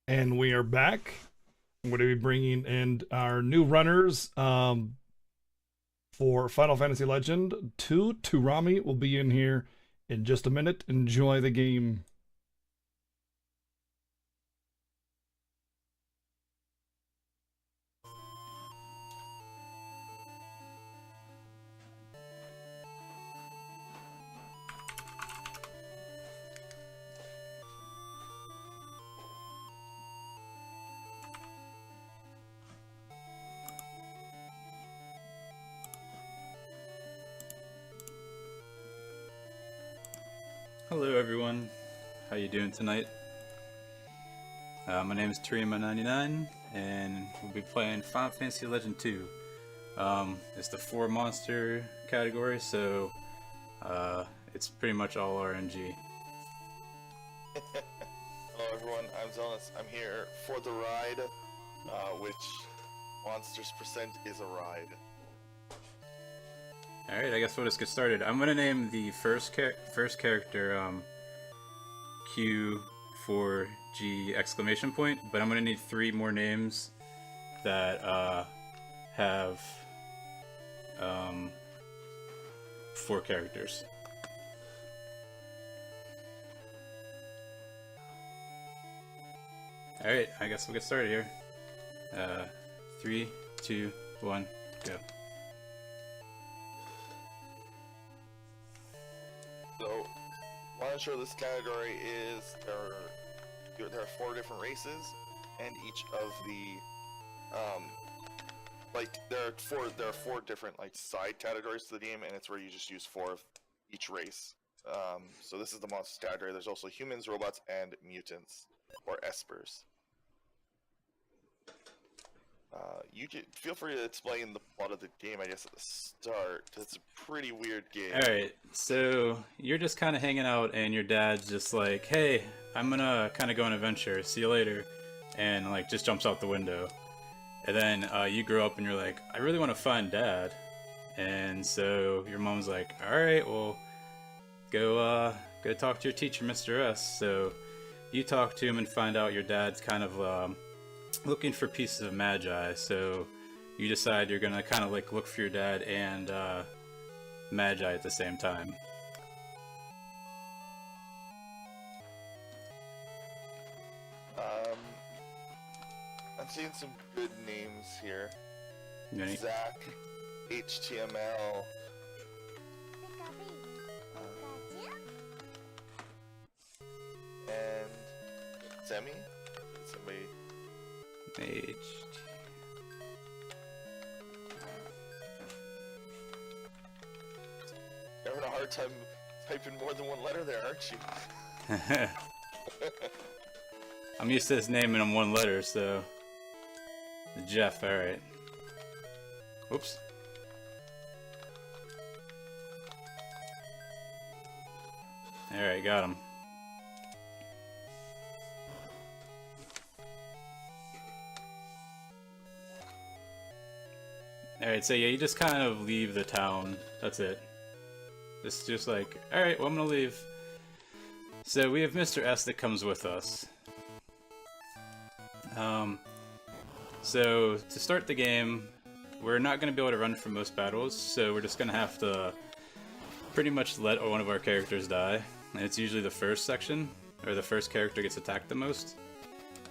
And we are back. I'm going to be bringing in our new runners for Final Fantasy Legend 2. Toorami will be in here in just a minute. Enjoy the game. Hello everyone, how you doing tonight? My name is Toorima99, and we'll be playing Final Fantasy Legend 2. It's the 4 monster category, so it's pretty much all RNG. Hello everyone, I'm Zealous. I'm here for the ride, which monsters percent is a ride. Alright, I guess we'll just get started. I'm gonna name the first character Q4G exclamation point, but I'm gonna need 3 more names that have 4 characters. Alright, I guess we'll get started here. 3, 2, 1, go. So, what I'm sure this category is there are 4 different races, and each of the there are 4 different side categories to the game, and it's where you just use 4 of each race. So this is the monster category. There's also humans, robots, and mutants or espers. You can feel free to explain the plot of the game, I guess, at the start. It's a pretty weird game. Alright, so you're just kind of hanging out and your dad's just like, hey, I'm gonna kind of go on an adventure, see you later, and just jumps out the window. And then you grow up and you're like, I really want to find Dad. And so your mom's like, alright, well, go talk to your teacher, Mr. S. So you talk to him and find out your dad's kind of looking for pieces of Magi, so you decide you're gonna kind of look for your dad and Magi at the same time. I'm seeing some good names here. Any? Zach, HTML. And Semi? Somebody. Mage. You're having a hard time typing more than one letter there, aren't you? I'm used to this naming them one letter, so Jeff. All right. Oops. All right, got him. Alright, so yeah, you just kind of leave the town. That's it. Just like, alright, well, I'm gonna leave. So we have Mr. S that comes with us. So to start the game, we're not gonna be able to run from most battles, so we're just gonna have to pretty much let one of our characters die. And it's usually the first section, or the first character gets attacked the most.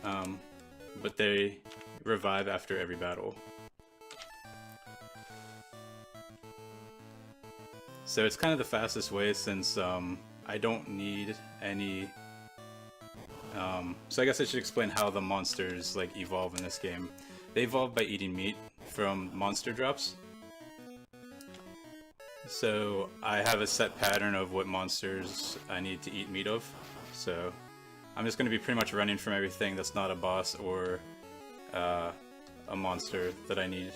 But they revive after every battle. So it's kind of the fastest way since I don't need any... so I guess I should explain how the monsters evolve in this game. They evolve by eating meat from monster drops. So I have a set pattern of what monsters I need to eat meat of. So I'm just going to be pretty much running from everything that's not a boss or a monster that I need.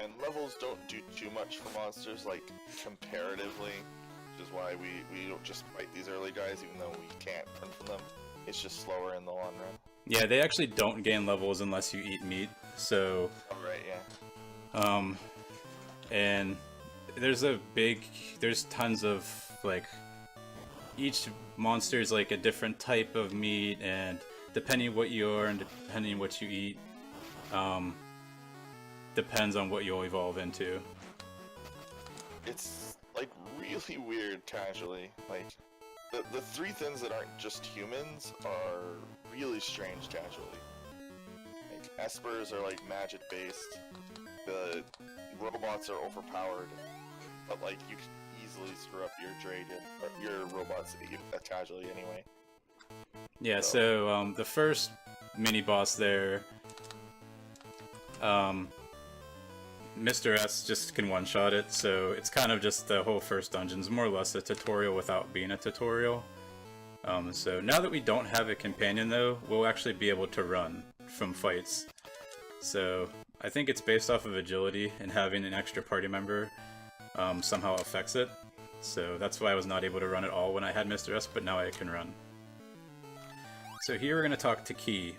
And levels don't do too much for monsters, comparatively, which is why we don't just fight these early guys, even though we can't run from them. It's just slower in the long run. Yeah, they actually don't gain levels unless you eat meat, so... Oh, right, yeah. And there's tons of, like, each monster is like a different type of meat, and depending what you are and depending what you eat, depends on what you'll evolve into. It's like really weird casually. Like the three things that aren't just humans are really strange casually. Like espers are like magic based. The robots are overpowered, but like you can easily screw up your dragon or your robots casually anyway. Yeah, so the first mini boss there, Mr. S just can one-shot it, so it's kind of just the whole first dungeon's more or less a tutorial without being a tutorial. So now that we don't have a companion though, we'll actually be able to run from fights. So I think it's based off of agility, and having an extra party member somehow affects it. So that's why I was not able to run at all when I had Mr. S, but now I can run. So here we're going to talk to Key.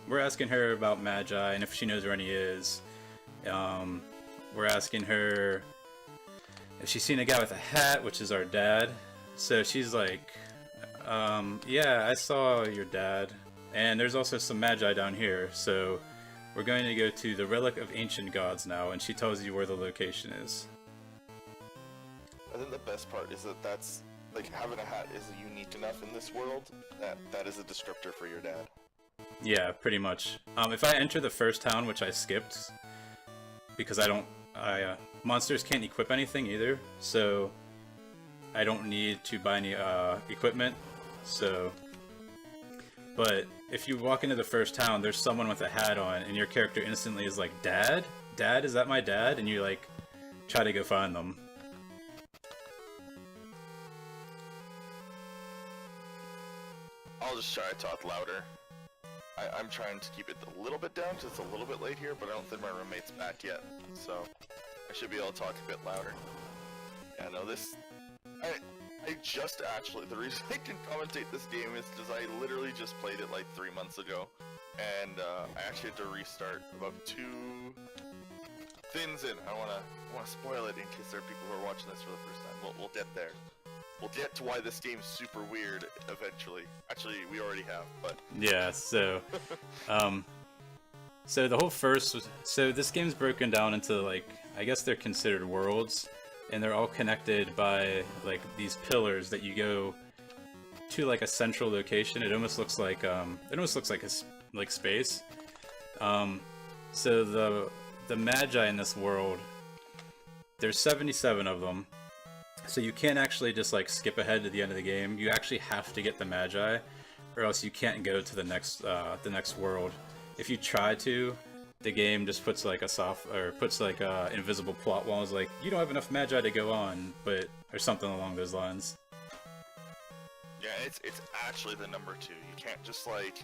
We're asking her about Magi and if she knows where any is. We're asking her if she's seen a guy with a hat, which is our dad. So she's like, yeah, I saw your dad. And there's also some Magi down here, so we're going to go to the Relic of Ancient Gods now, and she tells you where the location is. I think the best part is that that's like having a hat is unique enough in this world that is a descriptor for your dad. Yeah, pretty much. If I enter the first town, which I skipped, because monsters can't equip anything either, so I don't need to buy any equipment. So, but if you walk into the first town, there's someone with a hat on, and your character instantly is like, "Dad? Dad, is that my dad?" And you like try to go find them. I'll just try to talk louder. I'm trying to keep it a little bit down because it's a little bit late here, but I don't think my roommate's back yet, so I should be able to talk a bit louder. Yeah, no, this... I just actually... The reason I can commentate this game is because I literally just played it like 3 months ago, and I actually had to restart about 2 things in. I don't want to spoil it in case there are people who are watching this for the first time. We'll get there. We'll get to why this game's super weird eventually. Actually, we already have, but... Yeah, so... so the whole so this game's broken down into, like, I guess they're considered worlds, and they're all connected by, like, these pillars that you go to, like, a central location. It almost looks like, like space. So the Magi in this world, there's 77 of them. So you can't actually just like skip ahead to the end of the game. You actually have to get the Magi, or else you can't go to the next world. If you try to, the game just puts like invisible plot walls, like you don't have enough Magi to go on, or something along those lines. Yeah, it's actually the number 2. You can't just like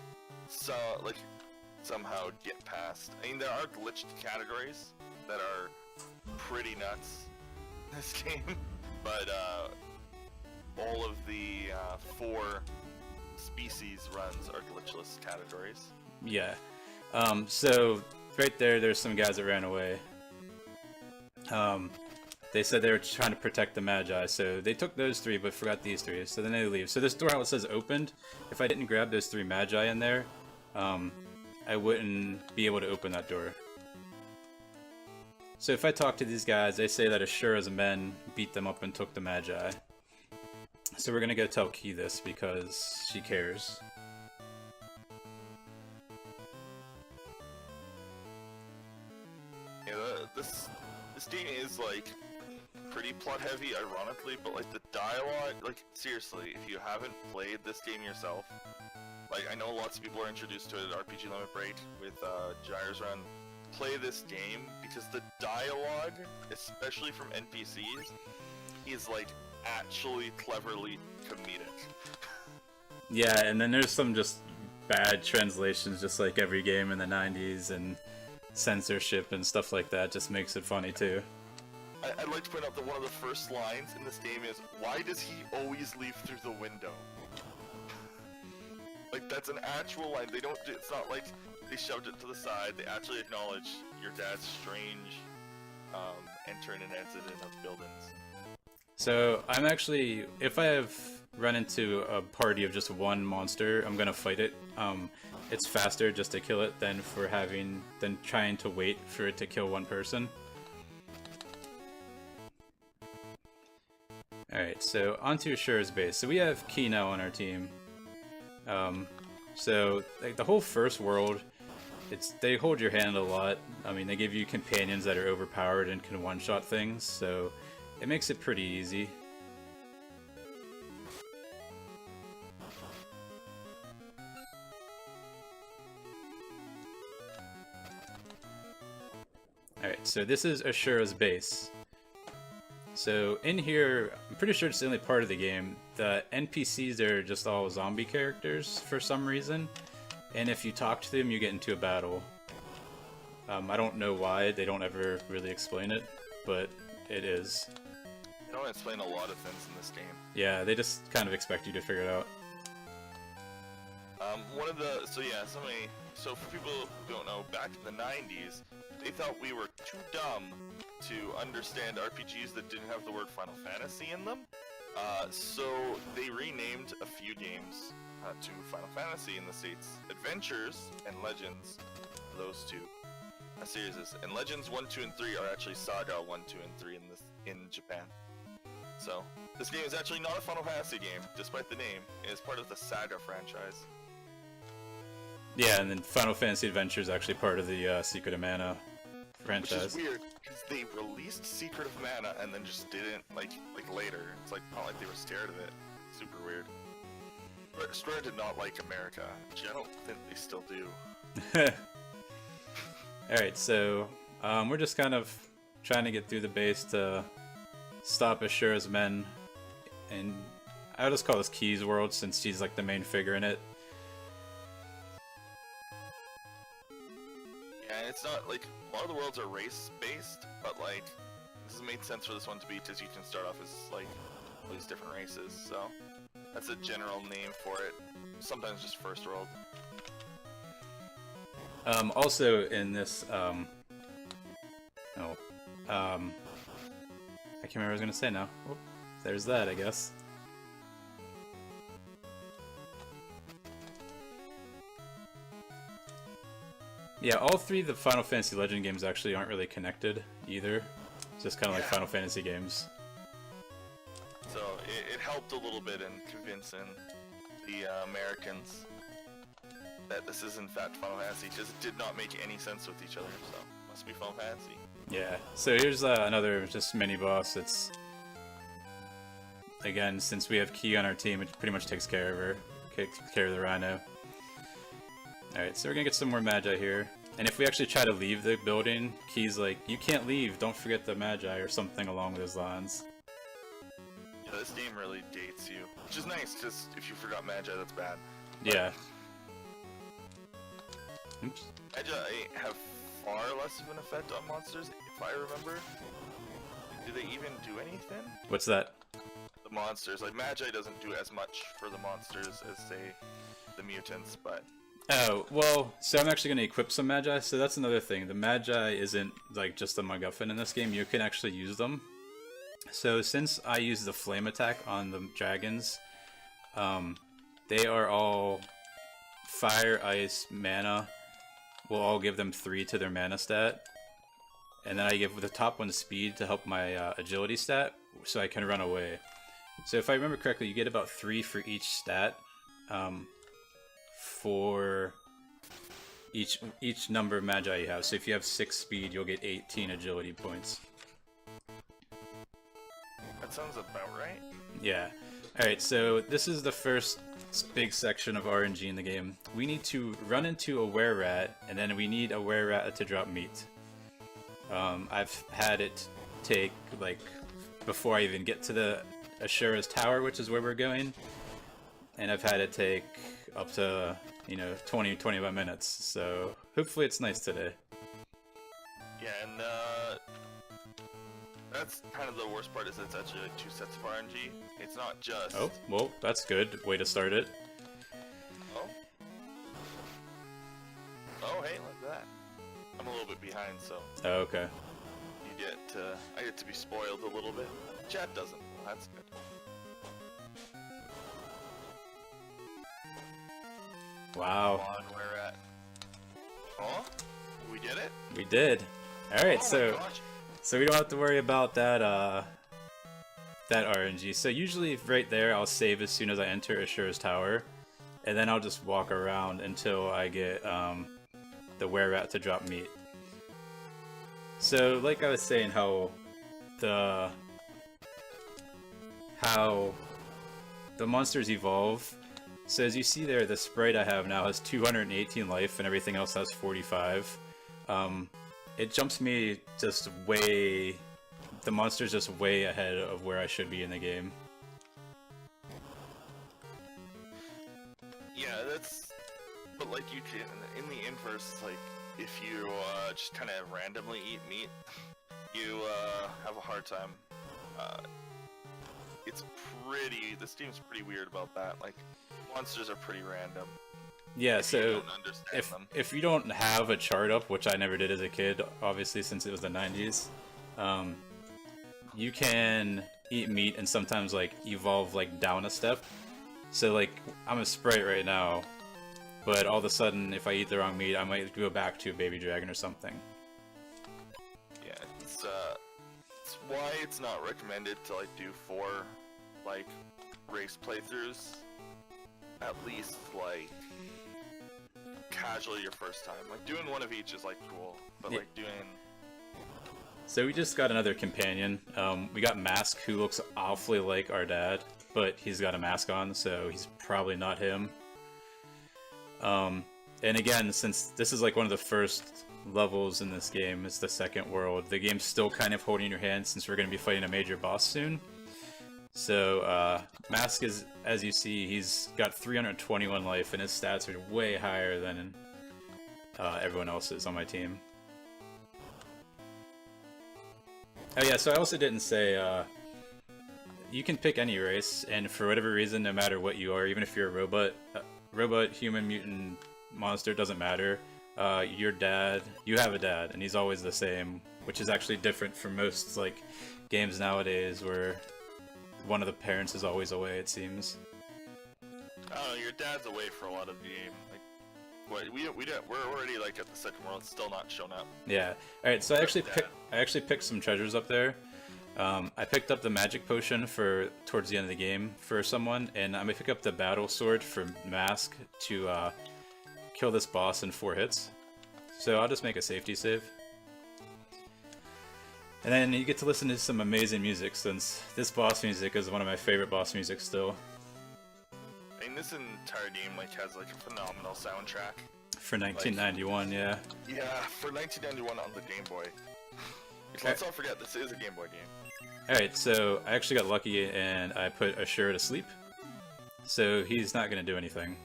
somehow get past. I mean, there are glitched categories that are pretty nuts in this game. But all of the 4 species runs are glitchless categories. Yeah. So right there's some guys that ran away. They said they were trying to protect the Magi, so they took those 3 but forgot these 3, so then they leave. So this door how it says opened, if I didn't grab those 3 Magi in there, I wouldn't be able to open that door. So if I talk to these guys, they say that Ashura's men beat them up and took the Magi. So we're gonna go tell Key this because she cares. Yeah, this game is like pretty plot heavy, ironically, but like the dialogue, like seriously, if you haven't played this game yourself, like I know lots of people are introduced to it at RPG Limit Break with Gyre's Run. Play this game because the dialogue, especially from NPCs, is like actually cleverly comedic. Yeah, and then there's some just bad translations, just like every game in the 90s, and censorship and stuff like that just makes it funny too. I'd like to point out that one of the first lines in this game is, "Why does he always leave through the window?" Like, that's an actual line. It's not like they shoved it to the side. They actually acknowledge your dad's strange enter an incident of buildings. So I'm actually, if I have run into a party of just one monster, I'm gonna fight it. It's faster just to kill it than trying to wait for it to kill one person. Alright, so onto Ashura's base. So we have Key now on our team. So like the whole first world, they hold your hand a lot. I mean, they give you companions that are overpowered and can one-shot things, so it makes it pretty easy. Alright, so this is Ashura's base. So in here, I'm pretty sure it's the only part of the game, the NPCs are just all zombie characters for some reason, and if you talk to them, you get into a battle. I don't know why, they don't ever really explain it, but it is. They don't explain a lot of things in this game. Yeah, they just kind of expect you to figure it out. So for people who don't know, back in the 90s, they thought we were too dumb to understand RPGs that didn't have the word Final Fantasy in them. So they renamed a few games to Final Fantasy in the States. Adventures and Legends, those two series. And Legends 1, 2, and 3 are actually Saga 1, 2, and 3 in Japan. So this game is actually not a Final Fantasy game, despite the name. It is part of the Saga franchise. Yeah, and then Final Fantasy Adventure is actually part of the Secret of Mana franchise. Which is weird, because they released Secret of Mana and then just didn't, like later. It's like, not like they were scared of it. Super weird. Square did not like America, which I don't think they still do. Alright, so we're just kind of trying to get through the base to stop Ashura's men. And I'll just call this Key's world since she's like the main figure in it. Yeah, it's not like a lot of the worlds are race-based, but like this has made sense for this one to be because you can start off as like all these different races. So that's a general name for it. Sometimes just first world. Also in this, I can't remember what I was gonna say now. Whoop, there's that, I guess. Yeah, all three of the Final Fantasy Legend games actually aren't really connected either. It's just kind of like Final Fantasy games. So it helped a little bit in convincing the Americans that this is in fact Final Fantasy, because it did not make any sense with each other, so must be Final Fantasy. Yeah, so here's another just mini-boss. It's, again, since we have Key on our team, it pretty much takes care of her, takes care of the Rhino. Alright, so we're gonna get some more Magi here. And if we actually try to leave the building, Key's like, you can't leave, don't forget the Magi, or something along those lines. Yeah, this game really dates you, which is nice, because if you forgot Magi, that's bad. Yeah. Oops. Magi have far less of an effect on monsters, if I remember. Do they even do anything? What's that? The monsters, like Magi doesn't do as much for the monsters as, say, the mutants, but... Oh, well, so I'm actually going to equip some Magi, so that's another thing. The Magi isn't like just a MacGuffin in this game, you can actually use them. So since I use the flame attack on the dragons, they are all fire, ice, mana. We'll all give them 3 to their mana stat. And then I give the top one speed to help my agility stat, so I can run away. So if I remember correctly, you get about 3 for each stat. For each number of Magi you have. So if you have 6 speed, you'll get 18 agility points. That sounds about right. Yeah. Alright, so this is the first big section of RNG in the game. We need to run into a were-rat, and then we need a were-rat to drop meat. I've had it take, like, before I even get to the Ashura's tower, which is where we're going, and I've had it take up to, 20-25 minutes, so hopefully it's nice today. Yeah, and that's kind of the worst part, is it's actually like 2 sets of RNG. It's not just... Oh, well, that's good. Way to start it. Oh. Oh, hey, look at that. I'm a little bit behind, so... Oh, okay. You get get to be spoiled a little bit. Chat doesn't. That's good. Wow. Come on, we're at. Oh, we did it. We did. All right, Oh so my gosh. we don't have to worry about that that RNG. So usually right there, I'll save as soon as I enter Ashura's tower, and then I'll just walk around until I get the were-rat to drop meat. So like I was saying, how the monsters evolve. So as you see there, the sprite I have now has 218 life and everything else has 45. It jumps me just way... The monster's just way ahead of where I should be in the game. Yeah, that's. But like you can in the inverse, like if you just kind of randomly eat meat, you have a hard time. It's pretty. This game's pretty weird about that. Like monsters are pretty random. Yeah, You so don't understand them. if you don't have a chart up, which I never did as a kid, obviously since it was the 90s, you can eat meat and sometimes like evolve like down a step. So like I'm a sprite right now, but all of a sudden if I eat the wrong meat, I might go back to a baby dragon or something. Yeah, it's why it's not recommended to like do 4 like race playthroughs. At least like casually your first time. Like doing one of each is like cool, but Yeah. like doing. So we just got another companion. We got Mask, who looks awfully like our dad, but he's got a mask on, so he's probably not him. And again, since this is like one of the first levels in this game, it's the second world, the game's still kind of holding your hand since we're going to be fighting a major boss soon. So Mask is, as you see, he's got 321 life, and his stats are way higher than everyone else's on my team. Oh yeah, so I also didn't say, you can pick any race, and for whatever reason, no matter what you are, even if you're a robot, human, mutant, monster, doesn't matter, your dad, you have a dad, and he's always the same, which is actually different from most, like, games nowadays, where one of the parents is always away, it seems. I don't know, your dad's away for a lot of the game. Like, what we're already like at the second world, still not shown up. Yeah. All right. So I actually picked some treasures up there. I picked up the magic potion for towards the end of the game for someone, and I'm gonna pick up the battle sword for Mask to kill this boss in 4 hits. So I'll just make a safety save. And then you get to listen to some amazing music, since this boss music is one of my favorite boss music still. I mean, this entire game like has like a phenomenal soundtrack. For 1991, yeah. Yeah, for 1991 on the Game Boy. Let's not forget, this is a Game Boy game. Alright, so I actually got lucky and I put Ashura to sleep. So he's not going to do anything.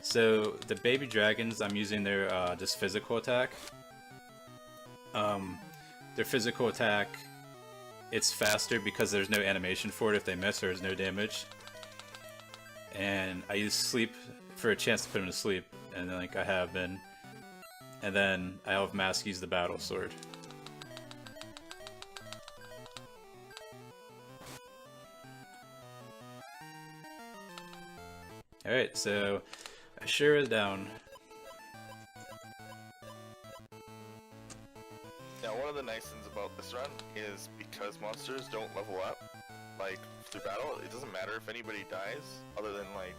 So the baby dragons, I'm using their just physical attack. Their physical attack, it's faster because there's no animation for it if they miss or there's no damage. And I use sleep for a chance to put him to sleep, and then, like I have been. And then I have Mask use the battle sword. Alright, so Ashura is down. Now, one of the nice things about this run is because monsters don't level up, like, through battle, it doesn't matter if anybody dies, other than, like,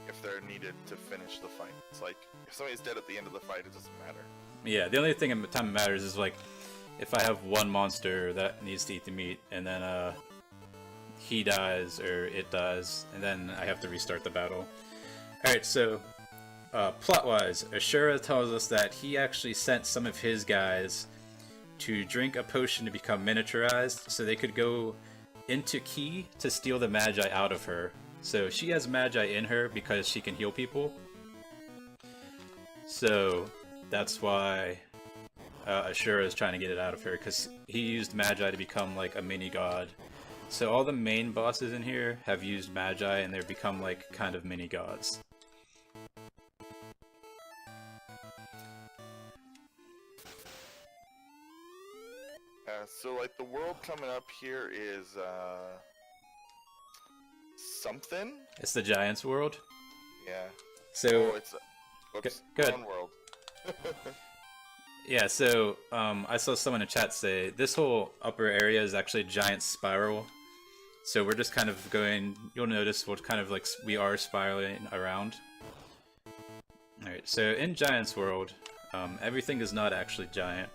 if they're needed to finish the fight. It's like, if somebody's dead at the end of the fight, it doesn't matter. Yeah, the only thing at the time it matters is, like, if I have one monster that needs to eat the meat, and then, he dies, or it dies, and then I have to restart the battle. Alright, so, plot-wise, Ashura tells us that he actually sent some of his guys to drink a potion to become miniaturized, so they could go into Key to steal the Magi out of her. So she has Magi in her because she can heal people. So that's why Ashura is trying to get it out of her, because he used Magi to become like a mini god. So all the main bosses in here have used Magi, and they've become like kind of mini gods. So like the world coming up here is something. It's the Giants world. Yeah. So Oh, it's whoops, good. wrong world. Yeah, so I saw someone in chat say this whole upper area is actually a giant spiral. So we're just kind of going, you'll notice we're kind of like, we are spiraling around. Alright, so in Giant's world, everything is not actually giant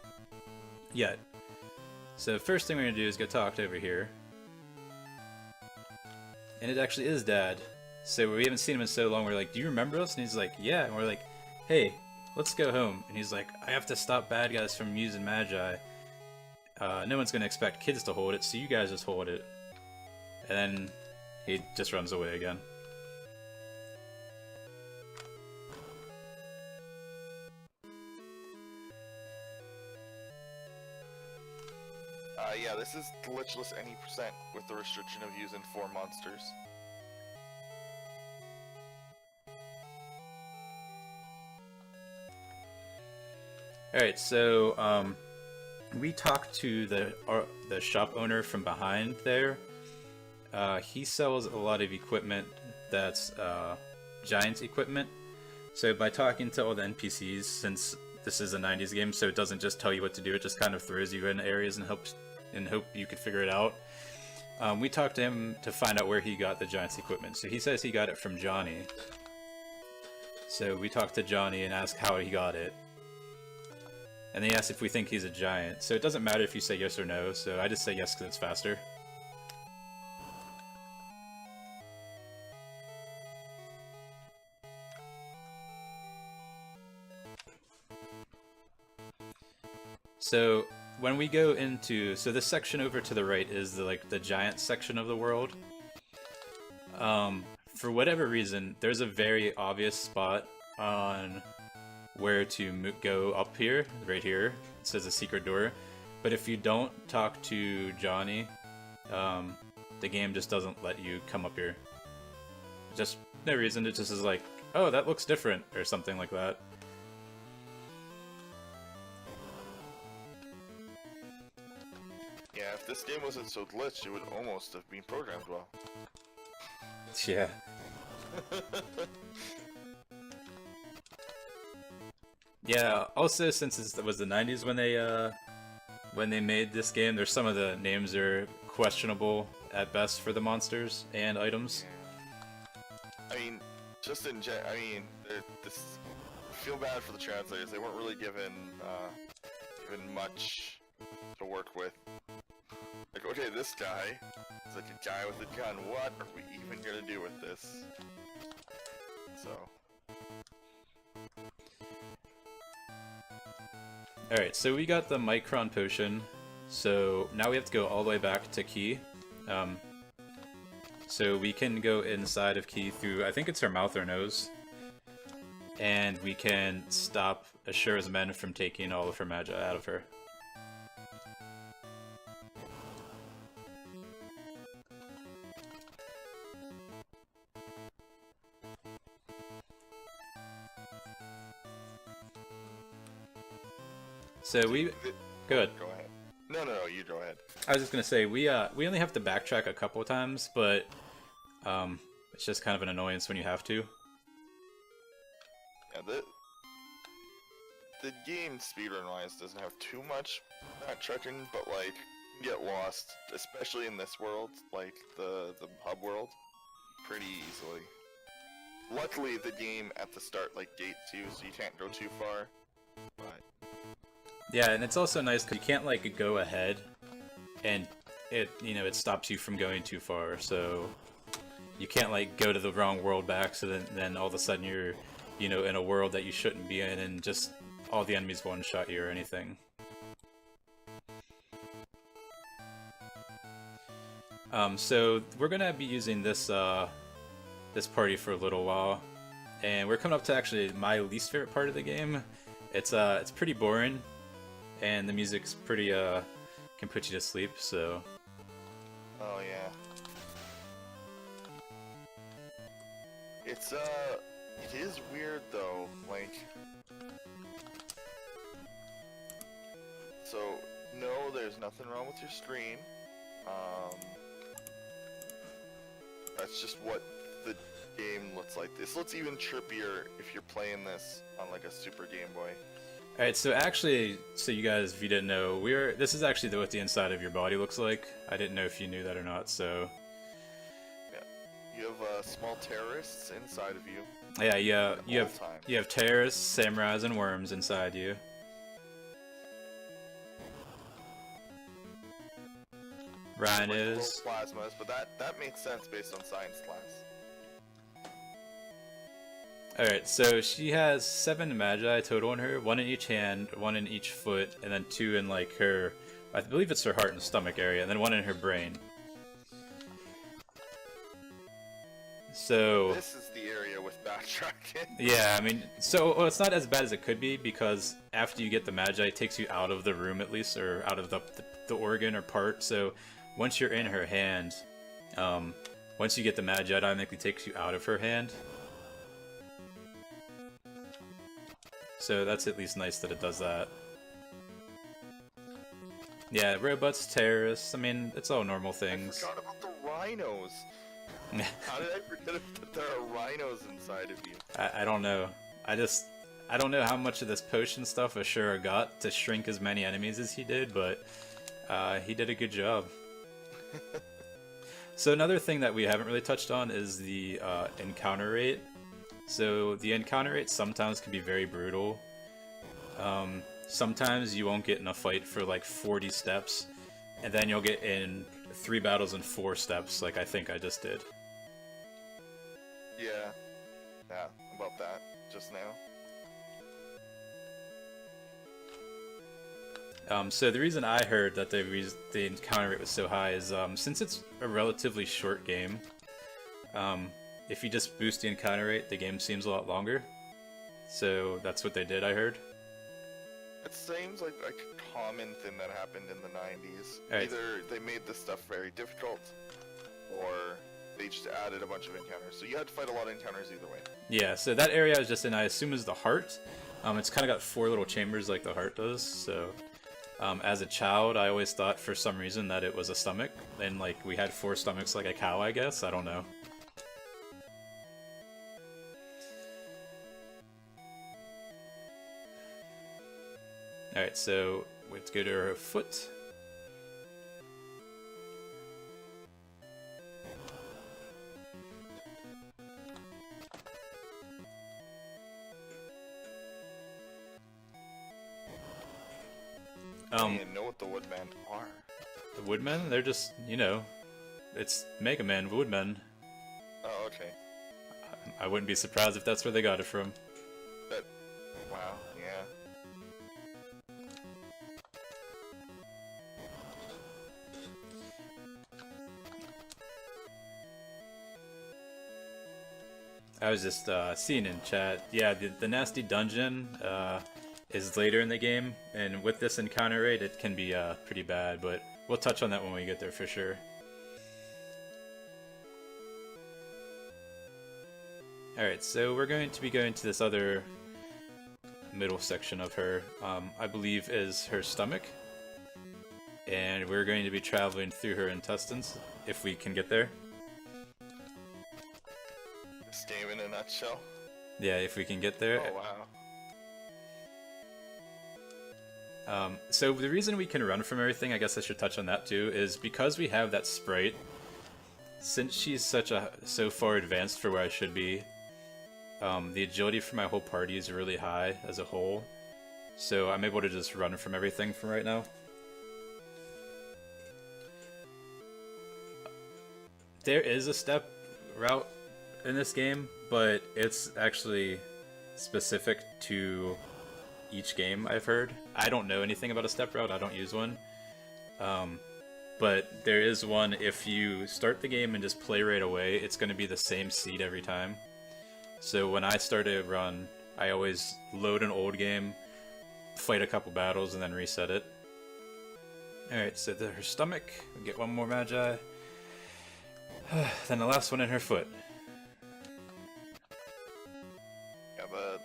yet. So first thing we're going to do is go talk to over here. And it actually is Dad. So we haven't seen him in so long, we're like, do you remember us? And he's like, yeah. And we're like, hey, let's go home. And he's like, I have to stop bad guys from using Magi. No one's going to expect kids to hold it, so you guys just hold it. And then he just runs away again. Yeah, this is glitchless any percent with the restriction of using 4 monsters. Alright, so we talked to the shop owner from behind there. He sells a lot of equipment that's Giants equipment. So by talking to all the NPCs, since this is a 90s game, so it doesn't just tell you what to do, it just kind of throws you in areas and hope you could figure it out. We talked to him to find out where he got the Giants equipment. So he says he got it from Johnny. So we talked to Johnny and asked how he got it. And they asked if we think he's a giant. So it doesn't matter if you say yes or no, so I just say yes because it's faster. So when we go into, so this section over to the right is the giant section of the world. For whatever reason, there's a very obvious spot on where to go up here, right here. It says a secret door. But if you don't talk to Johnny, the game just doesn't let you come up here. Just no reason, it just is like, oh, that looks different, or something like that. Yeah, if this game wasn't so glitched, it would almost have been programmed well. Yeah. Yeah, also since it was the 90s when they made this game, there's some of the names are questionable at best for the monsters and items. I mean, just in I mean, this, I feel bad for the translators. They weren't really given much to work with. Like, okay, this guy is like a guy with a gun. What are we even gonna do with this? So. Alright, so we got the Micron potion, so now we have to go all the way back to Key. So we can go inside of Key through, I think it's her mouth or nose, and we can stop Ashura's men from taking all of her Magi out of her. So we go ahead. Go ahead. No, you go ahead. I was just gonna say we only have to backtrack a couple of times, but it's just kind of an annoyance when you have to. Yeah, the game speedrun wise doesn't have too much backtracking, but like you get lost, especially in this world, like the hub world, pretty easily. Luckily, the game at the start like gates you, so you can't go too far. But yeah, and it's also nice because you can't like go ahead, and it stops you from going too far. So you can't like go to the wrong world back. So then all of a sudden you're in a world that you shouldn't be in, and just all the enemies one shot you or anything. So we're gonna be using this this party for a little while, and we're coming up to actually my least favorite part of the game. It's pretty boring, and the music's pretty can put you to sleep. So. Oh yeah. It's it is weird though, like, so No, there's nothing wrong with your screen. That's just what the game looks like. This looks even trippier if you're playing this on like a Super Game Boy. Alright, so actually, so you guys, if you didn't know, this is actually what the inside of your body looks like. I didn't know if you knew that or not, so... You have small terrorists inside of you. Yeah, you have terrorists, samurais, and worms inside you. Rhinos. Plasmas, but that makes sense based on science class. Alright, so she has 7 magi total in her, 1 in each hand, 1 in each foot, and then 2 in like her, I believe it's her heart and stomach area, and then 1 in her brain. So this is the area with backtracking. Yeah, I mean, so well, it's not as bad as it could be, because after you get the magi, it takes you out of the room at least, or out of the organ or part. So once you're in her hand, once you get the magi, it automatically takes you out of her hand. So that's at least nice that it does that. Yeah, robots, terrorists, I mean, it's all normal things. I forgot about the rhinos. How did I forget that there are rhinos inside of you? I don't know. I don't know how much of this potion stuff Ashura got to shrink as many enemies as he did, but he did a good job. So another thing that we haven't really touched on is the encounter rate. So the encounter rate sometimes can be very brutal. Sometimes you won't get in a fight for like 40 steps, and then you'll get in 3 battles in 4 steps, like I think I just did. Yeah, about that just now. So the reason I heard that the encounter rate was so high is since it's a relatively short game, if you just boost the encounter rate, the game seems a lot longer. So that's what they did, I heard. It seems like a common thing that happened in the 90s. Right. Either they made this stuff very difficult, or they just added a bunch of encounters. So you had to fight a lot of encounters either way. Yeah, so that area I was just in, I assume, is the heart. It's kind of got 4 little chambers like the heart does, so... as a child, I always thought for some reason that it was a stomach, and like we had 4 stomachs like a cow, I guess. I don't know. Alright, so let's go to her foot. I don't even know what the Woodmen are. The Woodmen? They're just, you know, it's Mega Man Woodmen. Oh, okay. I wouldn't be surprised if that's where they got it from. Wow, yeah. I was just seeing in chat, yeah, the nasty dungeon is later in the game, and with this encounter rate, it can be pretty bad, but we'll touch on that when we get there for sure. Alright, so we're going to be going to this other middle section of her, I believe is her stomach, and we're going to be traveling through her intestines, if we can get there. This game in a nutshell. Yeah, if we can get there. Oh, wow. So the reason we can run from everything, I guess I should touch on that too, is because we have that sprite. Since she's so far advanced for where I should be, the agility for my whole party is really high as a whole. So I'm able to just run from everything from right now. There is a step route in this game, but it's actually specific to each game, I've heard. I don't know anything about a step route, I don't use one. But there is one. If you start the game and just play right away, it's going to be the same seed every time. So when I start a run, I always load an old game, fight a couple battles, and then reset it. Alright, so her stomach, we get 1 more magi. Then the last one in her foot.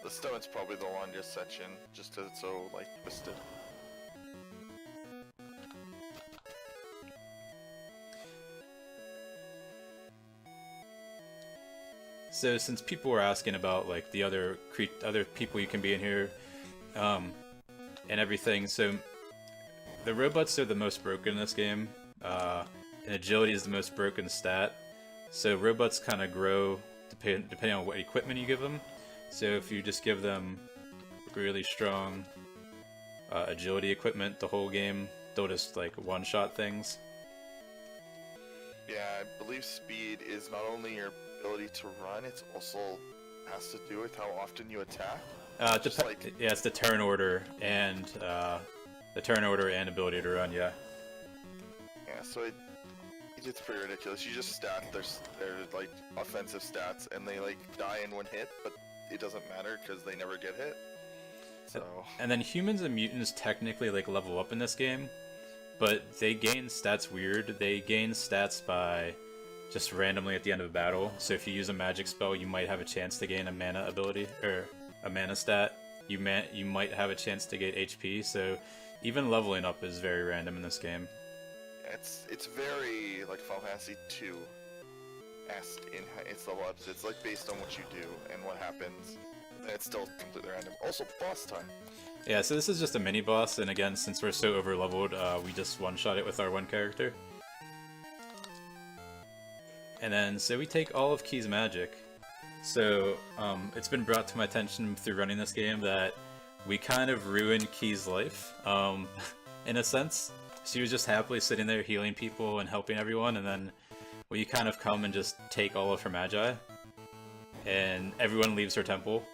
The stomach's probably the longest section, just 'cause it's so, like, twisted. So since people were asking about like the other people you can be in here, and everything, so the robots are the most broken in this game, and agility is the most broken stat. So robots kind of grow depending on what equipment you give them. So if you just give them really strong agility equipment the whole game, they'll just like one-shot things. Yeah, I believe speed is not only your ability to run, it's also has to do with how often you attack. Yeah, it's the turn order and ability to run. Yeah. Yeah, so it's pretty ridiculous. You just stat their like offensive stats, and they like die in one hit, but it doesn't matter because they never get hit. So. And then humans and mutants technically like level up in this game, but they gain stats weird. They gain stats by just randomly at the end of a battle. So if you use a magic spell, you might have a chance to gain a mana ability or a mana stat. You might have a chance to get HP. So even leveling up is very random in this game. It's very like Final Fantasy 2-esque in its level ups. It's like based on what you do and what happens. And it's still completely random. Also, boss time. Yeah, so this is just a mini boss, and again, since we're so over leveled, we just one-shot it with our one character. And then, so we take all of Key's magic. So, it's been brought to my attention through running this game that we kind of ruined Key's life, in a sense. She was just happily sitting there healing people and helping everyone, and then we kind of come and just take all of her magi, and everyone leaves her temple.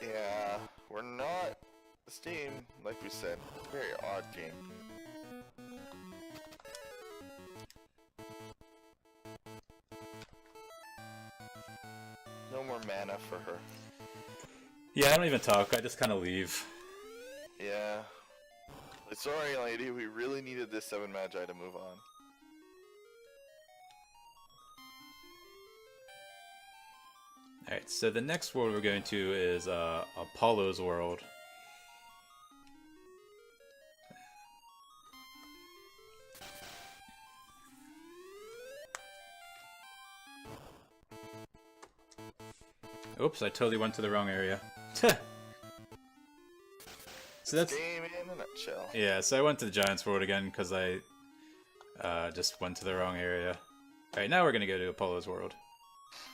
Yeah, we're not... This game, like we said, very odd game. No more mana for her. Yeah, I don't even talk, I just kind of leave. Yeah. Sorry, lady, we really needed this 7 magi to move on. Alright, so the next world we're going to is Apollo's world. Oops, I totally went to the wrong area. So that's game in a nutshell. Yeah, so I went to the Giants world again because I just went to the wrong area. Alright, now we're gonna go to Apollo's world.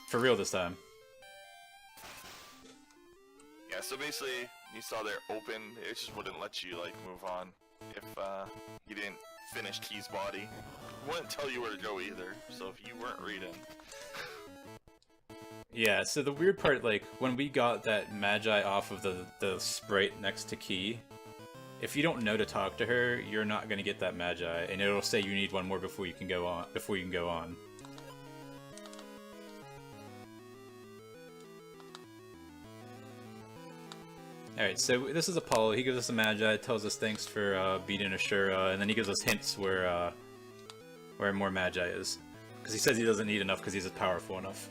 For real this time. Yeah, so basically, you saw there open, it just wouldn't let you, like, move on if you didn't finish Key's body. It wouldn't tell you where to go either, so if you weren't reading... Yeah, so the weird part, like, when we got that Magi off of the sprite next to Key, if you don't know to talk to her, you're not gonna get that Magi, and it'll say you need one more before you can go on. Alright, so this is Apollo. He gives us a Magi, tells us thanks for beating Ashura, and then he gives us hints where more Magi is. Because he says he doesn't need enough because he's powerful enough.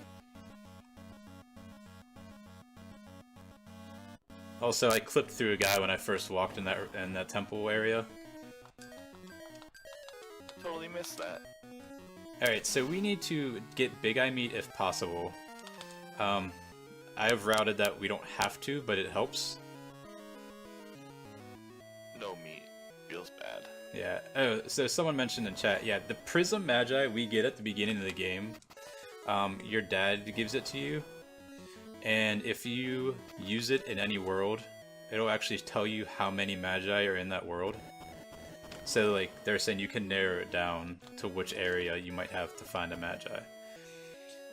Also, I clipped through a guy when I first walked in that temple area. Totally missed that. Alright, so we need to get Big Eye meat if possible. I have routed that we don't have to, but it helps. No meat. Feels bad. Yeah. Oh, so someone mentioned in chat, yeah, the Prism Magi we get at the beginning of the game, your dad gives it to you. And if you use it in any world, it'll actually tell you how many Magi are in that world. So, like, they're saying you can narrow it down to which area you might have to find a Magi.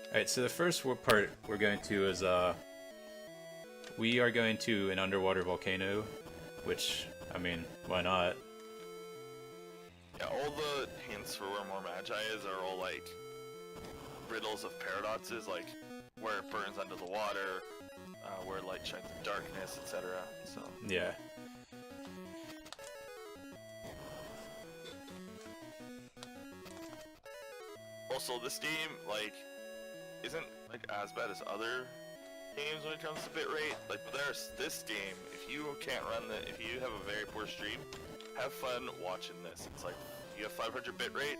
Alright, so the first part we're going to is, we are going to an underwater volcano, which, I mean, why not? Yeah, all the hints for where more Magi is are all, like, riddles of paradoxes, like, where it burns under the water, where light shines in darkness, etc. So yeah. Also, this game like isn't like as bad as other games when it comes to bitrate. Like this game, if you can't run if you have a very poor stream, have fun watching this. It's like you have 500 bitrate.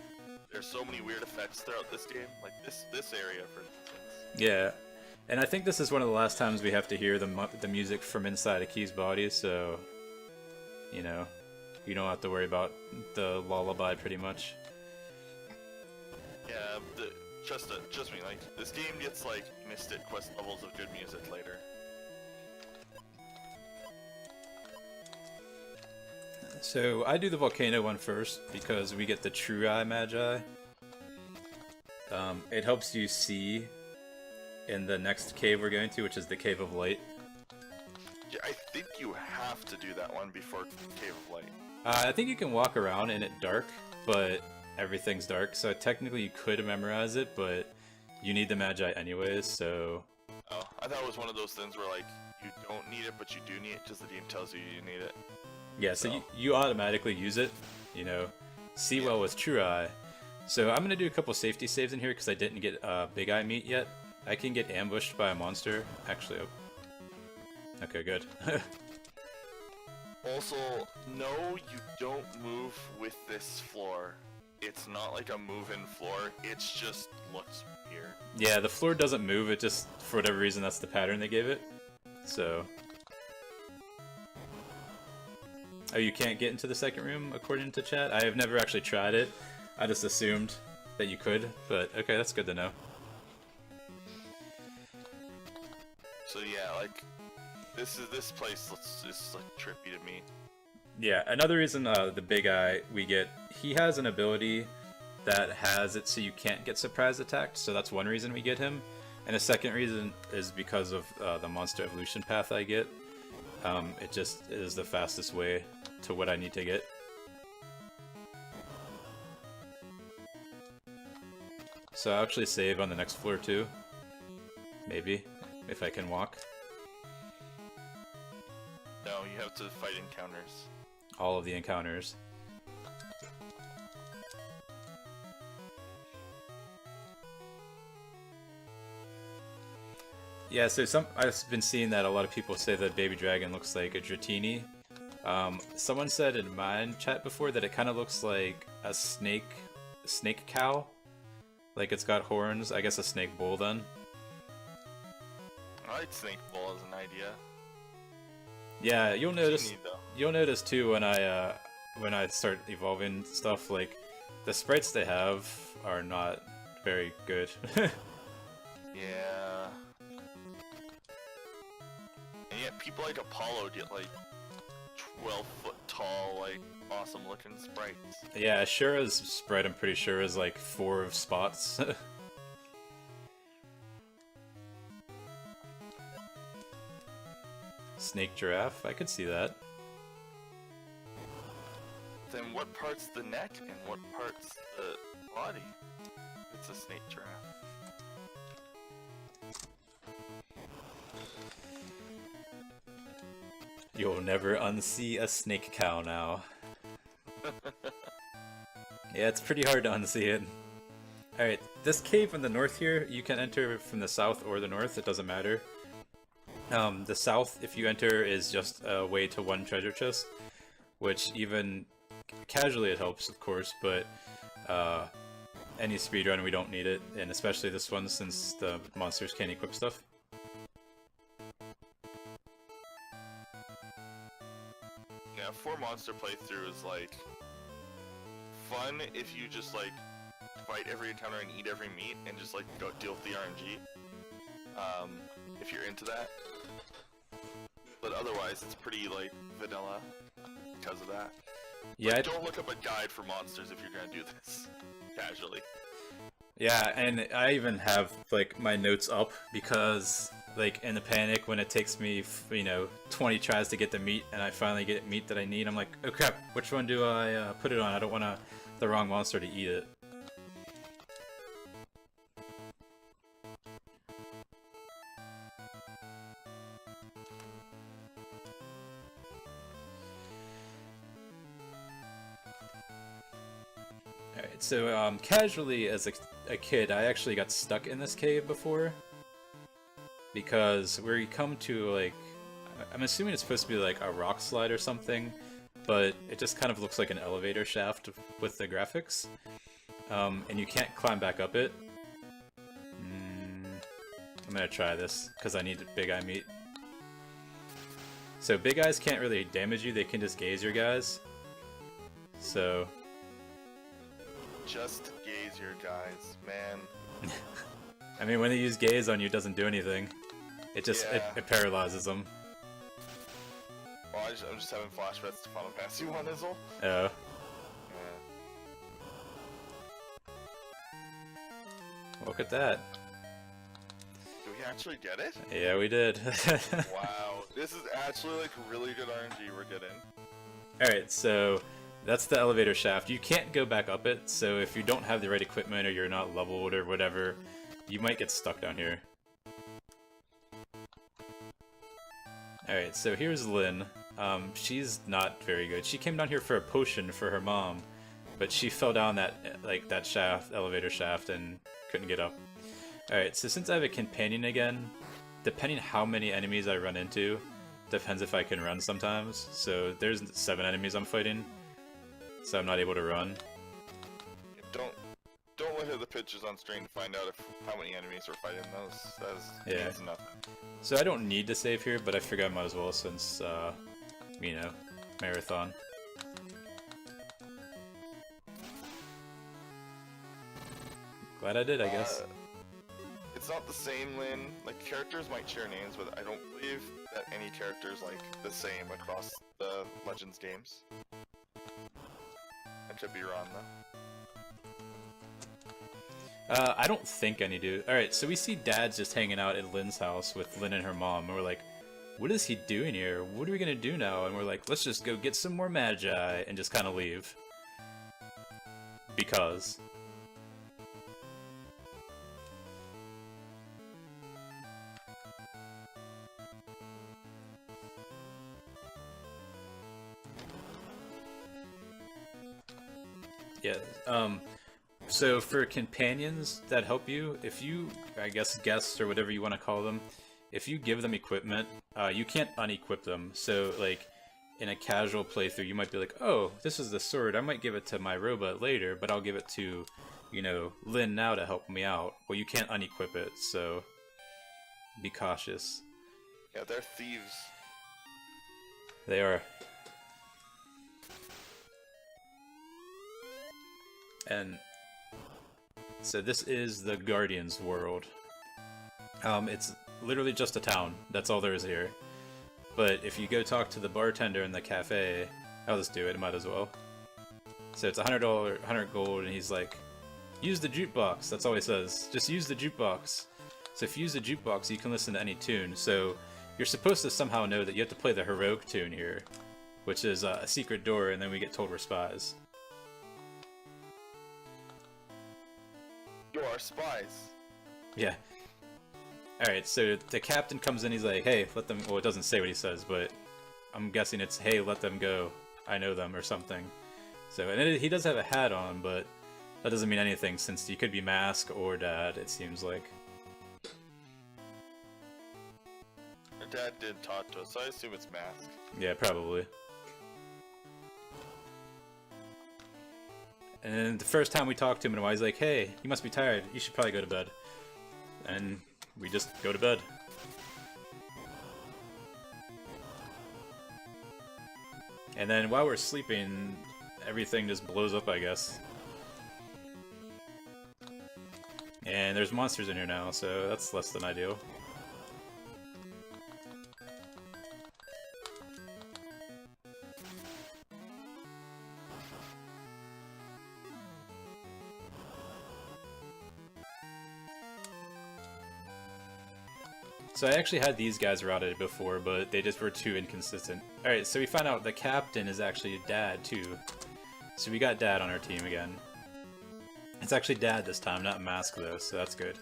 There's so many weird effects throughout this game. Like this area, for instance. Yeah, and I think this is one of the last times we have to hear the music from inside of Key's body, so, you know, you don't have to worry about the lullaby pretty much. Yeah, trust me, like, this game gets, like, Mystic Quest levels of good music later. So I do the volcano one first because we get the True Eye Magi. It helps you see in the next cave we're going to, which is the Cave of Light. Yeah, I think you have to do that one before Cave of Light. I think you can walk around in it dark, but everything's dark, so technically you could memorize it, but you need the Magi anyways, so... Oh, I thought it was one of those things where, like, you don't need it, but you do need it because the game tells you you need it. Yeah, so you automatically use it, you know, see well with True Eye. So I'm going to do a couple safety saves in here because I didn't get Big Eye meat yet. I can get ambushed by a monster. Actually, oh. Okay, good. Also, no, you don't move with this floor. It's not like a move-in floor, it's just looks weird. Yeah, the floor doesn't move, it just, for whatever reason, that's the pattern they gave it. So... Oh, you can't get into the second room, according to chat? I have never actually tried it. I just assumed that you could, but okay, that's good to know. So yeah, like, this place is like trippy to me. Yeah, another reason the Big Eye we get, he has an ability that has it so you can't get surprise attacked, so that's one reason we get him. And the second reason is because of the monster evolution path I get. It just is the fastest way to what I need to get. So I'll actually save on the next floor too. Maybe, if I can walk. No, you have to fight encounters. All of the encounters. Yeah, so I've been seeing that a lot of people say that Baby Dragon looks like a Dratini. Someone said in my chat before that it kind of looks like a snake cow. Like it's got horns, I guess a snake bull then. I like snake bull as an idea. Yeah, you'll notice too when I start evolving stuff, like the sprites they have are not very good. Yeah. And yet people like Apollo get like 12-foot tall, like awesome looking sprites. Yeah, Shura's sprite I'm pretty sure is like 4 spots. Snake giraffe, I could see that. Then what part's the neck and what part's the body? It's a snake giraffe. You'll never unsee a snake cow now. Yeah, it's pretty hard to unsee it. Alright, this cave in the north here, you can enter from the south or the north, it doesn't matter. The south, if you enter, is just a way to one treasure chest, which even casually it helps, of course, but any speedrun we don't need it, and especially this one since the monsters can't equip stuff. Yeah, 4 monster playthrough is like fun if you just like fight every encounter and eat every meat and just like go deal with the RNG. If you're into that. But otherwise it's pretty like vanilla because of that. Yeah, but don't look up a guide for monsters if you're gonna do this casually. Yeah, and I even have like my notes up because like in the panic when it takes me, 20 tries to get the meat and I finally get meat that I need, I'm like, oh crap, which one do I put it on? I don't want the wrong monster to eat it. Alright, so casually as a kid, I actually got stuck in this cave before. Because where you come to, like, I'm assuming it's supposed to be like a rock slide or something, but it just kind of looks like an elevator shaft with the graphics. And you can't climb back up it. I'm gonna try this, because I need big eye meat. So big eyes can't really damage you, they can just gaze your guys. So... Just gaze your guys, man. I mean, when they use gaze on you, it doesn't do anything. It just, it paralyzes them. Well, I'm just having flashbacks to Final Fantasy 1 Izzle. Oh. Yeah. Look at that. Did we actually get it? Yeah, we did. Wow, this is actually like really good RNG we're getting. Alright, so that's the elevator shaft. You can't go back up it, so if you don't have the right equipment or you're not leveled or whatever, you might get stuck down here. Alright, so here's Lin. She's not very good. She came down here for a potion for her mom, but she fell down that shaft, elevator shaft, and couldn't get up. Alright, so since I have a companion again, depending how many enemies I run into, depends if I can run sometimes. So there's 7 enemies I'm fighting, so I'm not able to run. Don't look at the pictures on screen to find out how many enemies we're fighting. That means nothing. So I don't need to save here, but I figure I might as well since, you know, marathon. Glad I did, I guess. It's not the same, Lin. Like, characters might share names, but I don't believe that any character's like the same across the Legends games. I could be wrong though. I don't think any do. Alright, so we see Dad's just hanging out at Lin's house with Lin and her mom, and we're like, what is he doing here? What are we gonna do now? And we're like, let's just go get some more Magi, and just kind of leave. Because. Yeah, so for companions that help you, if you, I guess, guests or whatever you want to call them, if you give them equipment, you can't unequip them. So, like, in a casual playthrough, you might be like, oh, this is the sword, I might give it to my robot later, but I'll give it to, you know, Lin now to help me out. Well, you can't unequip it, so be cautious. Yeah, they're thieves. They are. And so this is the Guardian's world. It's literally just a town. That's all there is here. But if you go talk to the bartender in the cafe, I'll just do it. Might as well. So it's $100, 100 gold, and he's like, use the jukebox. That's all he says. Just use the jukebox. So if you use the jukebox, you can listen to any tune. So you're supposed to somehow know that you have to play the heroic tune here, which is a secret door, and then we get told we're spies. You are spies. Yeah. Alright, so the captain comes in, he's like, hey, let them... Well, it doesn't say what he says, but I'm guessing it's, hey, let them go. I know them, or something. So, and he does have a hat on, but that doesn't mean anything, since you could be Mask or Dad, it seems like. Her dad did talk to us, so I assume it's Mask. Yeah, probably. And the first time we talked to him in a while, he's like, hey, you must be tired. You should probably go to bed. And we just go to bed. And then while we're sleeping, everything just blows up, I guess. And there's monsters in here now, so that's less than ideal. So I actually had these guys routed before, but they just were too inconsistent. Alright, so we found out the captain is actually Dad, too. So we got Dad on our team again. It's actually Dad this time, not Mask, though, so that's good.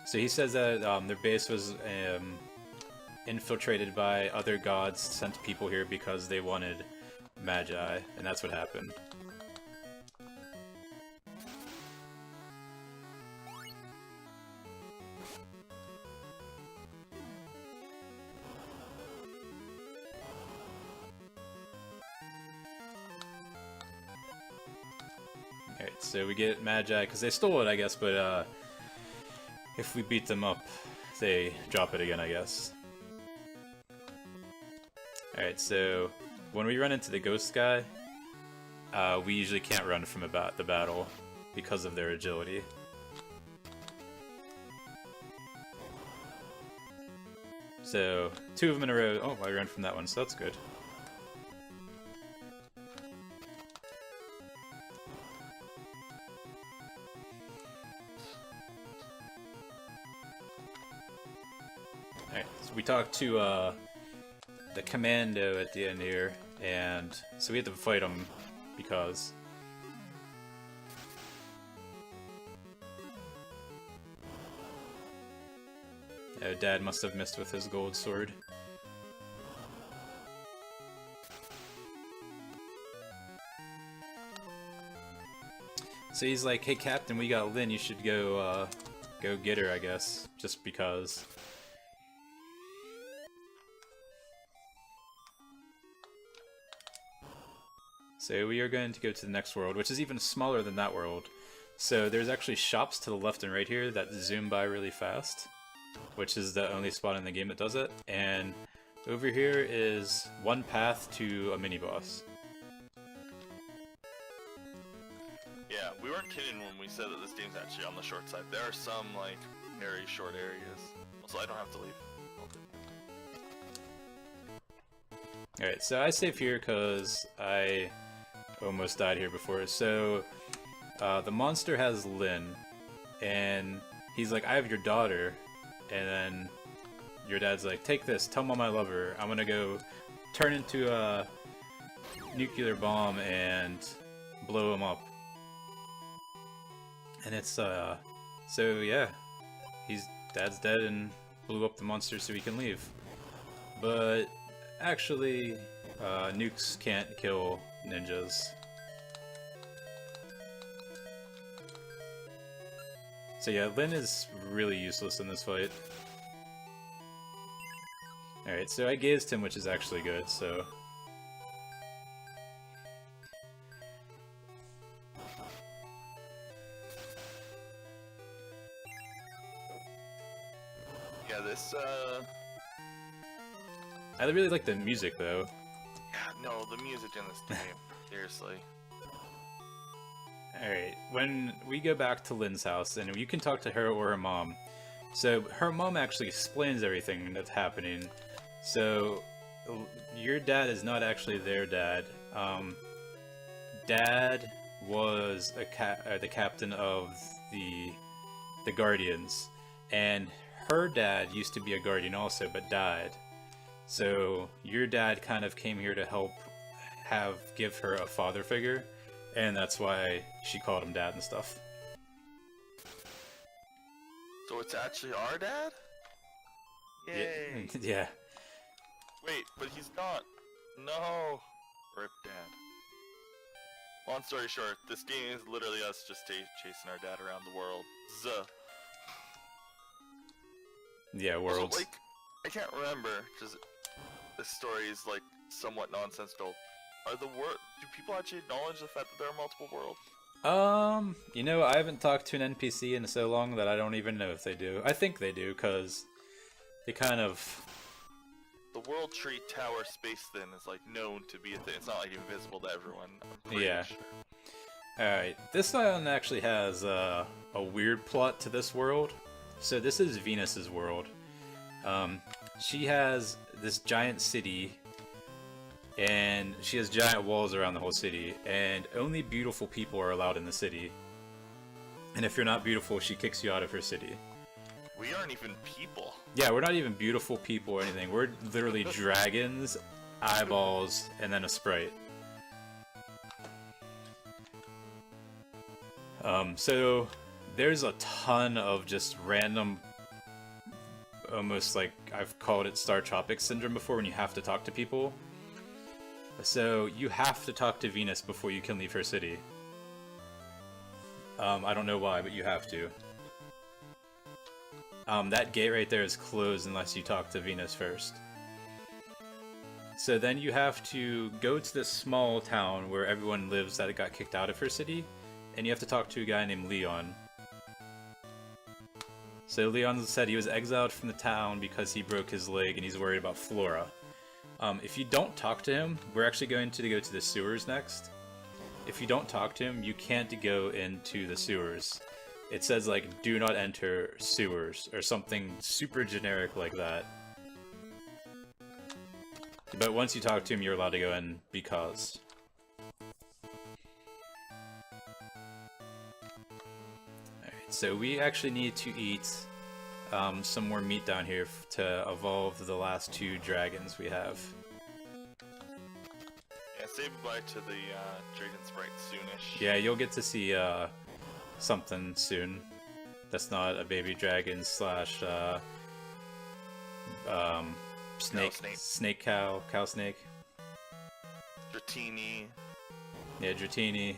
So he says that their base was infiltrated by other gods sent people here because they wanted Magi, and that's what happened. so we get Magi, because they stole it, I guess, but if we beat them up, they drop it again, I guess. Alright, so when we run into the ghost guy, we usually can't run from the battle because of their agility. So, 2 of them in a row. Oh, I ran from that one, so that's good. Alright, so we talked to the commando at the end here, and so we had to fight him because... Oh, Dad must have missed with his gold sword. So he's like, hey Captain, we got Lin, you should go get her, I guess, just because. So we are going to go to the next world, which is even smaller than that world. So there's actually shops to the left and right here that zoom by really fast, which is the only spot in the game that does it. And over here is one path to a mini-boss. Yeah, we weren't kidding when we said that this game's actually on the short side. There are some, like, very short areas. Also, I don't have to leave. Alright, so I save here because I almost died here before. So, the monster has Lin, and he's like, I have your daughter, and then your dad's like, take this, tell Mom I love her, I'm gonna go turn into a nuclear bomb and blow him up. And it's, so yeah, Dad's dead and blew up the monster so he can leave. But, actually, nukes can't kill ninjas. So yeah, Lin is really useless in this fight. Alright, so I gazed him, which is actually good, so... Yeah, this, I really like the music, though. Yeah, no, the music in this game, seriously. Alright, when we go back to Lin's house, and you can talk to her or her mom. So, her mom actually explains everything that's happening. So, your dad is not actually their dad. Dad was the captain of the Guardians, and her dad used to be a Guardian also, but died. So, your dad kind of came here to help give her a father figure, and that's why she called him Dad and stuff. So it's actually our dad? Yay! Yeah. Wait, but he's not. No! Rip Dad. Long story short, this game is literally us just chasing our dad around the world. Zuh. Yeah, worlds. Also, like, I can't remember, because this story is, like, somewhat nonsensical. Do people actually acknowledge the fact that there are multiple worlds? You know, I haven't talked to an NPC in so long that I don't even know if they do. I think they do, because they kind of... The World Tree Tower space thing is, like, known to be a thing. It's not, like, invisible to everyone. I'm pretty sure. Alright, this one actually has a weird plot to this world. So this is Venus's world. She has this giant city, and she has giant walls around the whole city, and only beautiful people are allowed in the city. And if you're not beautiful, she kicks you out of her city. We aren't even people. Yeah, we're not even beautiful people or anything. We're literally dragons, eyeballs, and then a sprite. So there's a ton of just random, almost like I've called it Star Tropics syndrome before, when you have to talk to people. So you have to talk to Venus before you can leave her city. I don't know why, but you have to. That gate right there is closed unless you talk to Venus first. So then you have to go to this small town where everyone lives that got kicked out of her city, and you have to talk to a guy named Leon. So Leon said he was exiled from the town because he broke his leg and he's worried about Flora. If you don't talk to him, we're actually going to go to the sewers next. If you don't talk to him, you can't go into the sewers. It says like, do not enter sewers, or something super generic like that. But once you talk to him, you're allowed to go in because... Alright, so we actually need to eat some more meat down here to evolve the last 2 dragons we have. Yeah, say goodbye to the Dragon Sprite soonish. Yeah, you'll get to see something soon. That's not a baby dragon slash cow snake. Dratini. Yeah, Dratini.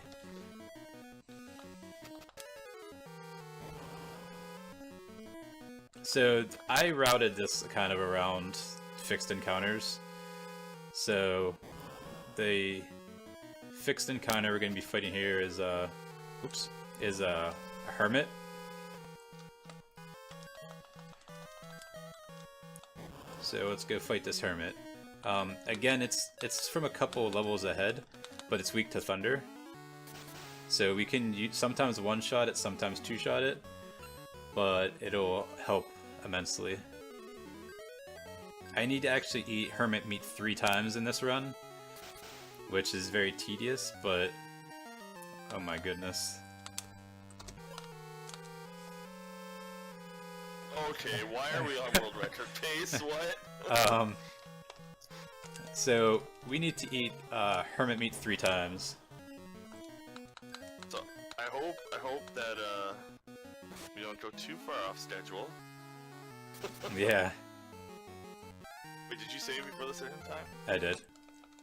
So I routed this kind of around fixed encounters. So the fixed encounter we're going to be fighting here is a hermit. So let's go fight this hermit. Again, it's from a couple levels ahead, but it's weak to thunder. So we can sometimes one-shot it, sometimes two-shot it, but it'll help immensely. I need to actually eat hermit meat 3 times in this run, which is very tedious, but oh my goodness. Okay, why are we on world record pace? What? So we need to eat hermit meat 3 times. So I hope that we don't go too far off schedule. Yeah, Wait, did you save before the second time? I did.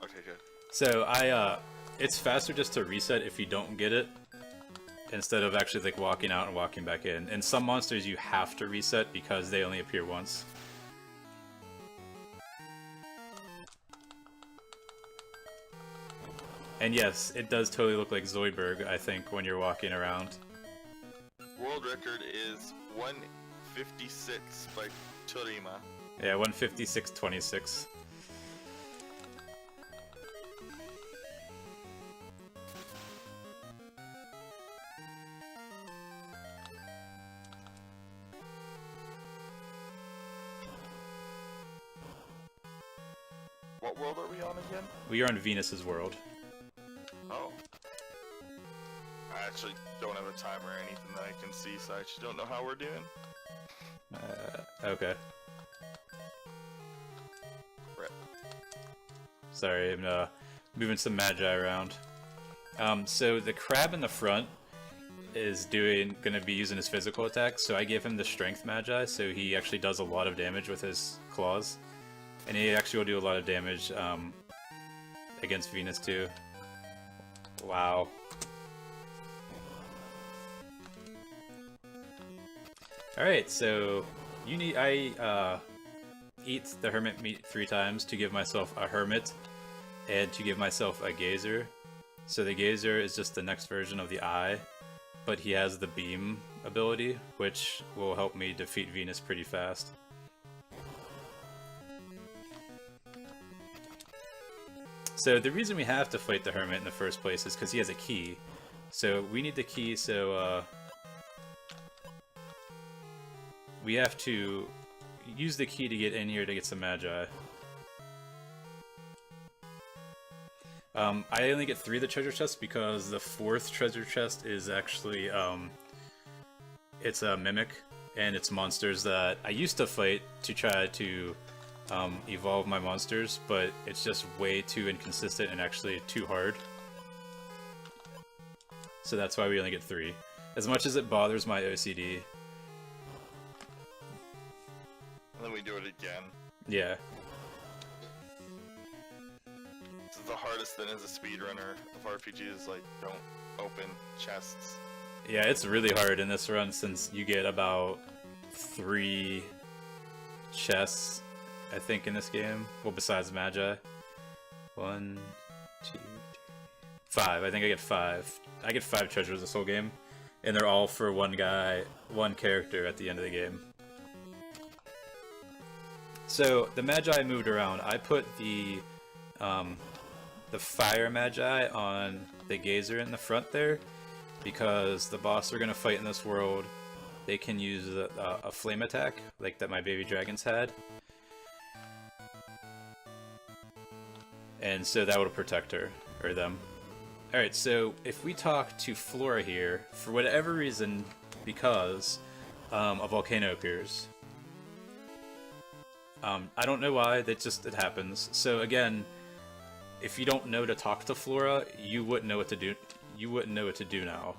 Okay, good. So it's faster just to reset if you don't get it, instead of actually like walking out and walking back in. And some monsters you have to reset because they only appear once. And yes, it does totally look like Zoidberg, I think, when you're walking around. World record is 156 by Toorima. Yeah, 156.26. What world are we on again? We are on Venus's world. Oh. I actually don't have a timer or anything that I can see, so I actually don't know how we're doing. Okay. Rip. Sorry, I'm moving some Magi around. So the crab in the front is gonna be using his physical attack, so I gave him the strength Magi, so he actually does a lot of damage with his claws. And he actually will do a lot of damage against Venus too. Wow. Alright, so I eat the hermit meat 3 times to give myself a hermit and to give myself a gazer. So the gazer is just the next version of the eye, but he has the beam ability, which will help me defeat Venus pretty fast. So the reason we have to fight the hermit in the first place is because he has a key. So we need the key, so we have to use the key to get in here to get some Magi. I only get 3 of the treasure chests because the 4th treasure chest is actually, it's a mimic, and it's monsters that I used to fight to try to evolve my monsters, but it's just way too inconsistent and actually too hard. So that's why we only get 3. As much as it bothers my OCD. And then we do it again. Yeah. This is the hardest thing as a speedrunner of RPGs, like, don't open chests. Yeah, it's really hard in this run since you get about 3 chests, I think, in this game. Well, besides Magi. 1, 2, 3, 5. I think I get 5. I get 5 treasures this whole game, and they're all for one guy, one character at the end of the game. So the Magi moved around. I put the fire Magi on the Gazer in the front there, because the boss we're gonna fight in this world, they can use a flame attack, like that my baby dragons had. And so that would protect her, or them. Alright, so if we talk to Flora here, for whatever reason, because a volcano appears. I don't know why, it happens. So again, if you don't know to talk to Flora, you wouldn't know what to do. You wouldn't know what to do now.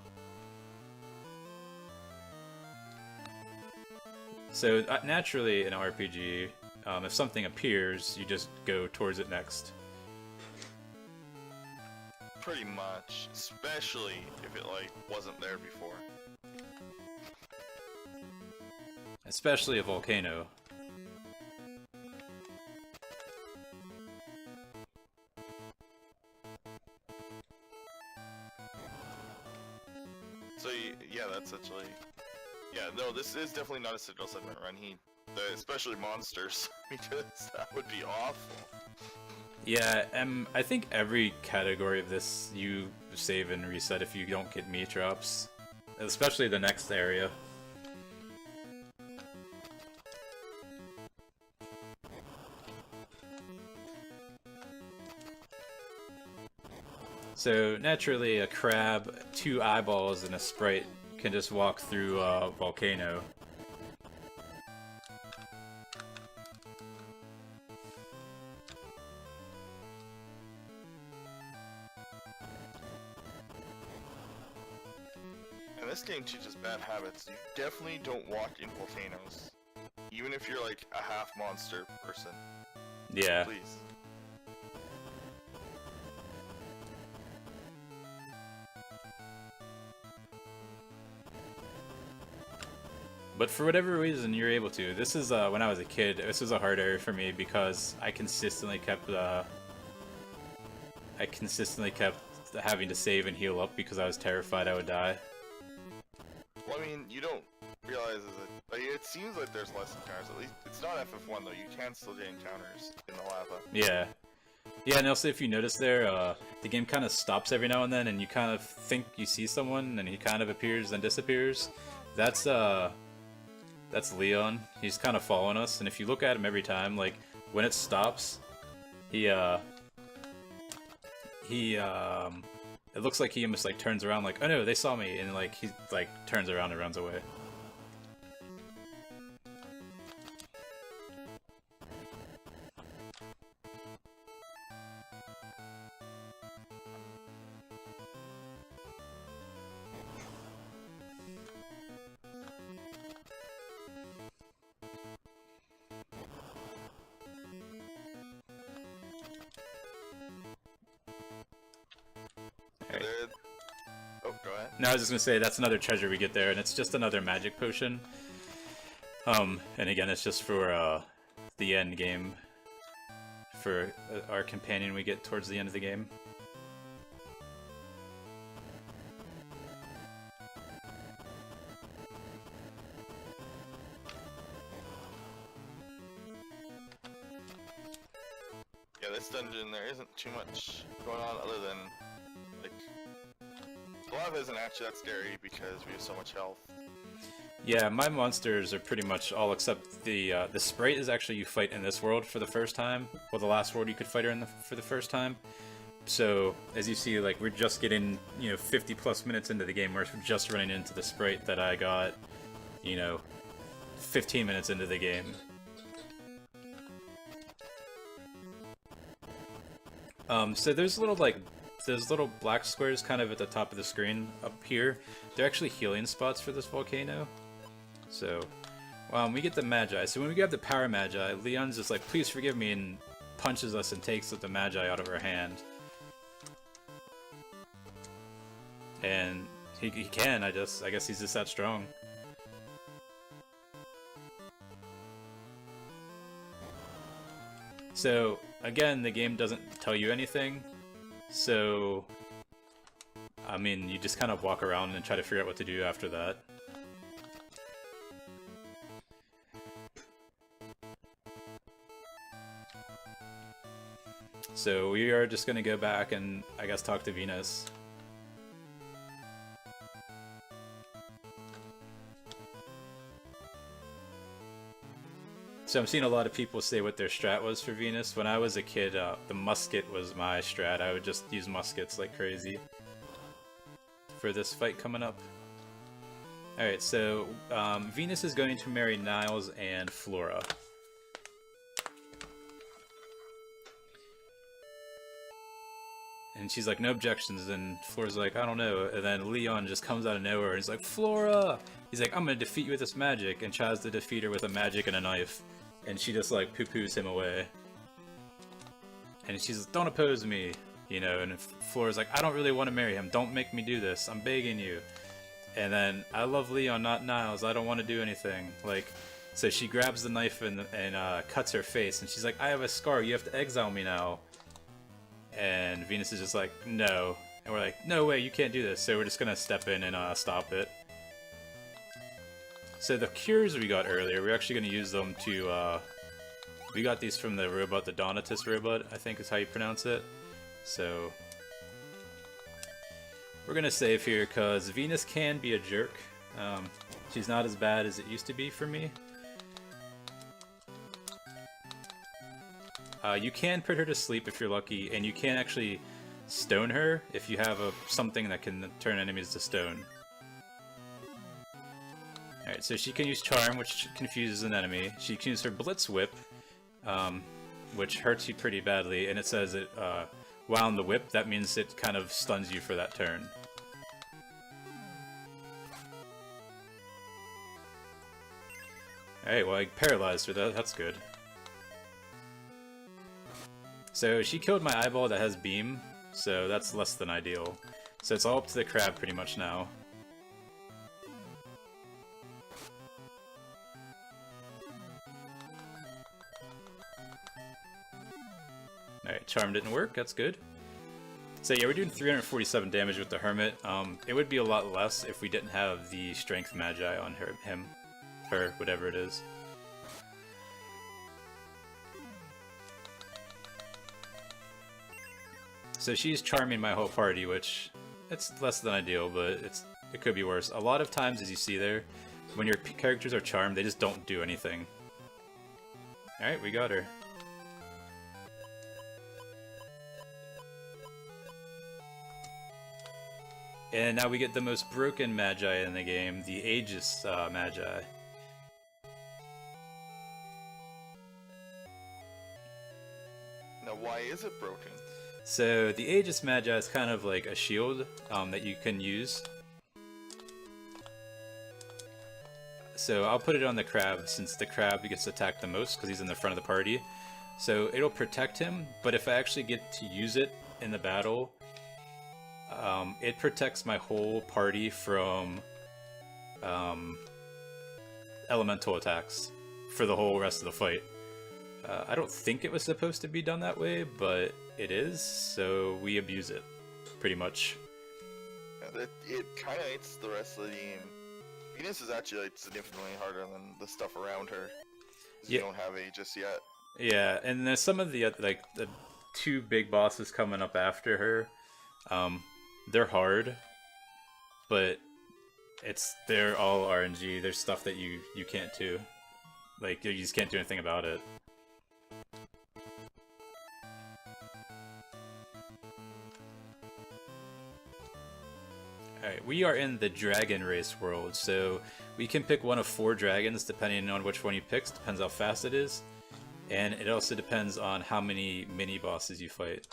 So naturally in an RPG, if something appears, you just go towards it next. Pretty much, especially if it like wasn't there before. Especially a volcano. So yeah, that's actually, yeah, no, this is definitely not a Citadel segment run. Especially monsters, because that would be awful. Yeah, I think every category of this you save and reset if you don't get meat drops, especially the next area. So naturally, a crab, 2 eyeballs, and a sprite can just walk through a volcano. And this game teaches bad habits. You definitely don't walk in volcanoes, even if you're like a half monster person. Yeah. Please. But for whatever reason, you're able to. This is, when I was a kid, this was a hard area for me because I consistently kept having to save and heal up because I was terrified I would die. Well, I mean, you don't realize it seems like there's less encounters. At least it's not FF1 though. You can still get encounters in the lava. Yeah. Yeah, and also if you notice there, the game kind of stops every now and then, and you kind of think you see someone, and he kind of appears and disappears. That's Leon. He's kind of following us, and if you look at him every time, like, when it stops, it looks like he almost, like, turns around like, oh no, they saw me, and, like, he, like, turns around and runs away. Oh, go ahead. No, I was just gonna say that's another treasure we get there, and it's just another magic potion. And again, it's just for the end game, for our companion we get towards the end of the game. Yeah, this dungeon, there isn't too much going on other than, like, the lava isn't actually that scary because we have so much health. Yeah, my monsters are pretty much all except the sprite is actually you fight in this world for the first time. Well, the last world you could fight her in for the first time. So, as you see, like, we're just getting, 50 plus minutes into the game, we're just running into the sprite that I got, 15 minutes into the game. So there's little black squares kind of at the top of the screen up here. They're actually healing spots for this volcano. So, we get the Magi. So when we grab the power Magi, Leon's just like, please forgive me, and punches us and takes the Magi out of her hand. And he can, I guess he's just that strong. So, again, the game doesn't tell you anything. So, I mean, you just kind of walk around and try to figure out what to do after that. So we are just gonna go back and, I guess, talk to Venus. So I'm seeing a lot of people say what their strat was for Venus. When I was a kid, the musket was my strat. I would just use muskets like crazy for this fight coming up. Alright, so Venus is going to marry Niles and Flora. And she's like, no objections, and Flora's like, I don't know, and then Leon just comes out of nowhere and he's like, Flora! He's like, I'm gonna defeat you with this magic, and tries to defeat her with a magic and a knife. And she just like poo-poos him away. And she's like, don't oppose me, you know, and Flora's like, I don't really want to marry him, don't make me do this, I'm begging you. And then, I love Leon, not Niles, I don't want to do anything. Like, so she grabs the knife and cuts her face, and she's like, I have a scar, you have to exile me now. And Venus is just like, no. And we're like, no way, you can't do this. So we're just gonna step in and stop it. So the cures we got earlier, we're actually gonna use them to, we got these from the robot, the Donatus robot, I think is how you pronounce it. So we're gonna save here, because Venus can be a jerk. She's not as bad as it used to be for me. You can put her to sleep if you're lucky, and you can actually stone her if you have something that can turn enemies to stone. Alright, so she can use Charm, which confuses an enemy. She can use her Blitz Whip, which hurts you pretty badly, and it says it, while in the whip, that means it kind of stuns you for that turn. Alright, well I paralyzed her, that's good. So she killed my eyeball that has beam, so that's less than ideal. So it's all up to the crab pretty much now. Alright, Charm didn't work, that's good. So yeah, we're doing 347 damage with the Hermit. It would be a lot less if we didn't have the Strength Magi on her, whatever it is. So she's charming my whole party, which it's less than ideal, but it could be worse. A lot of times, as you see there, when your characters are charmed, they just don't do anything. Alright, we got her. And now we get the most broken Magi in the game, the Aegis Magi. Now, why is it broken? So the Aegis Magi is kind of like a shield that you can use. So I'll put it on the crab, since the crab gets attacked the most because he's in the front of the party. So it'll protect him, but if I actually get to use it in the battle, it protects my whole party from elemental attacks for the whole rest of the fight. I don't think it was supposed to be done that way, but it is, so we abuse it, pretty much. Yeah, it kind of hates the rest of the game. Venus is actually like, significantly harder than the stuff around her. Yeah. You don't have Aegis yet. Yeah, and there's some of the like the two big bosses coming up after her. They're hard, but they're all RNG. There's stuff that you can't do. Like, you just can't do anything about it. Alright, we are in the dragon race world, so we can pick one of 4 dragons depending on which one you pick. Depends how fast it is, and it also depends on how many mini-bosses you fight.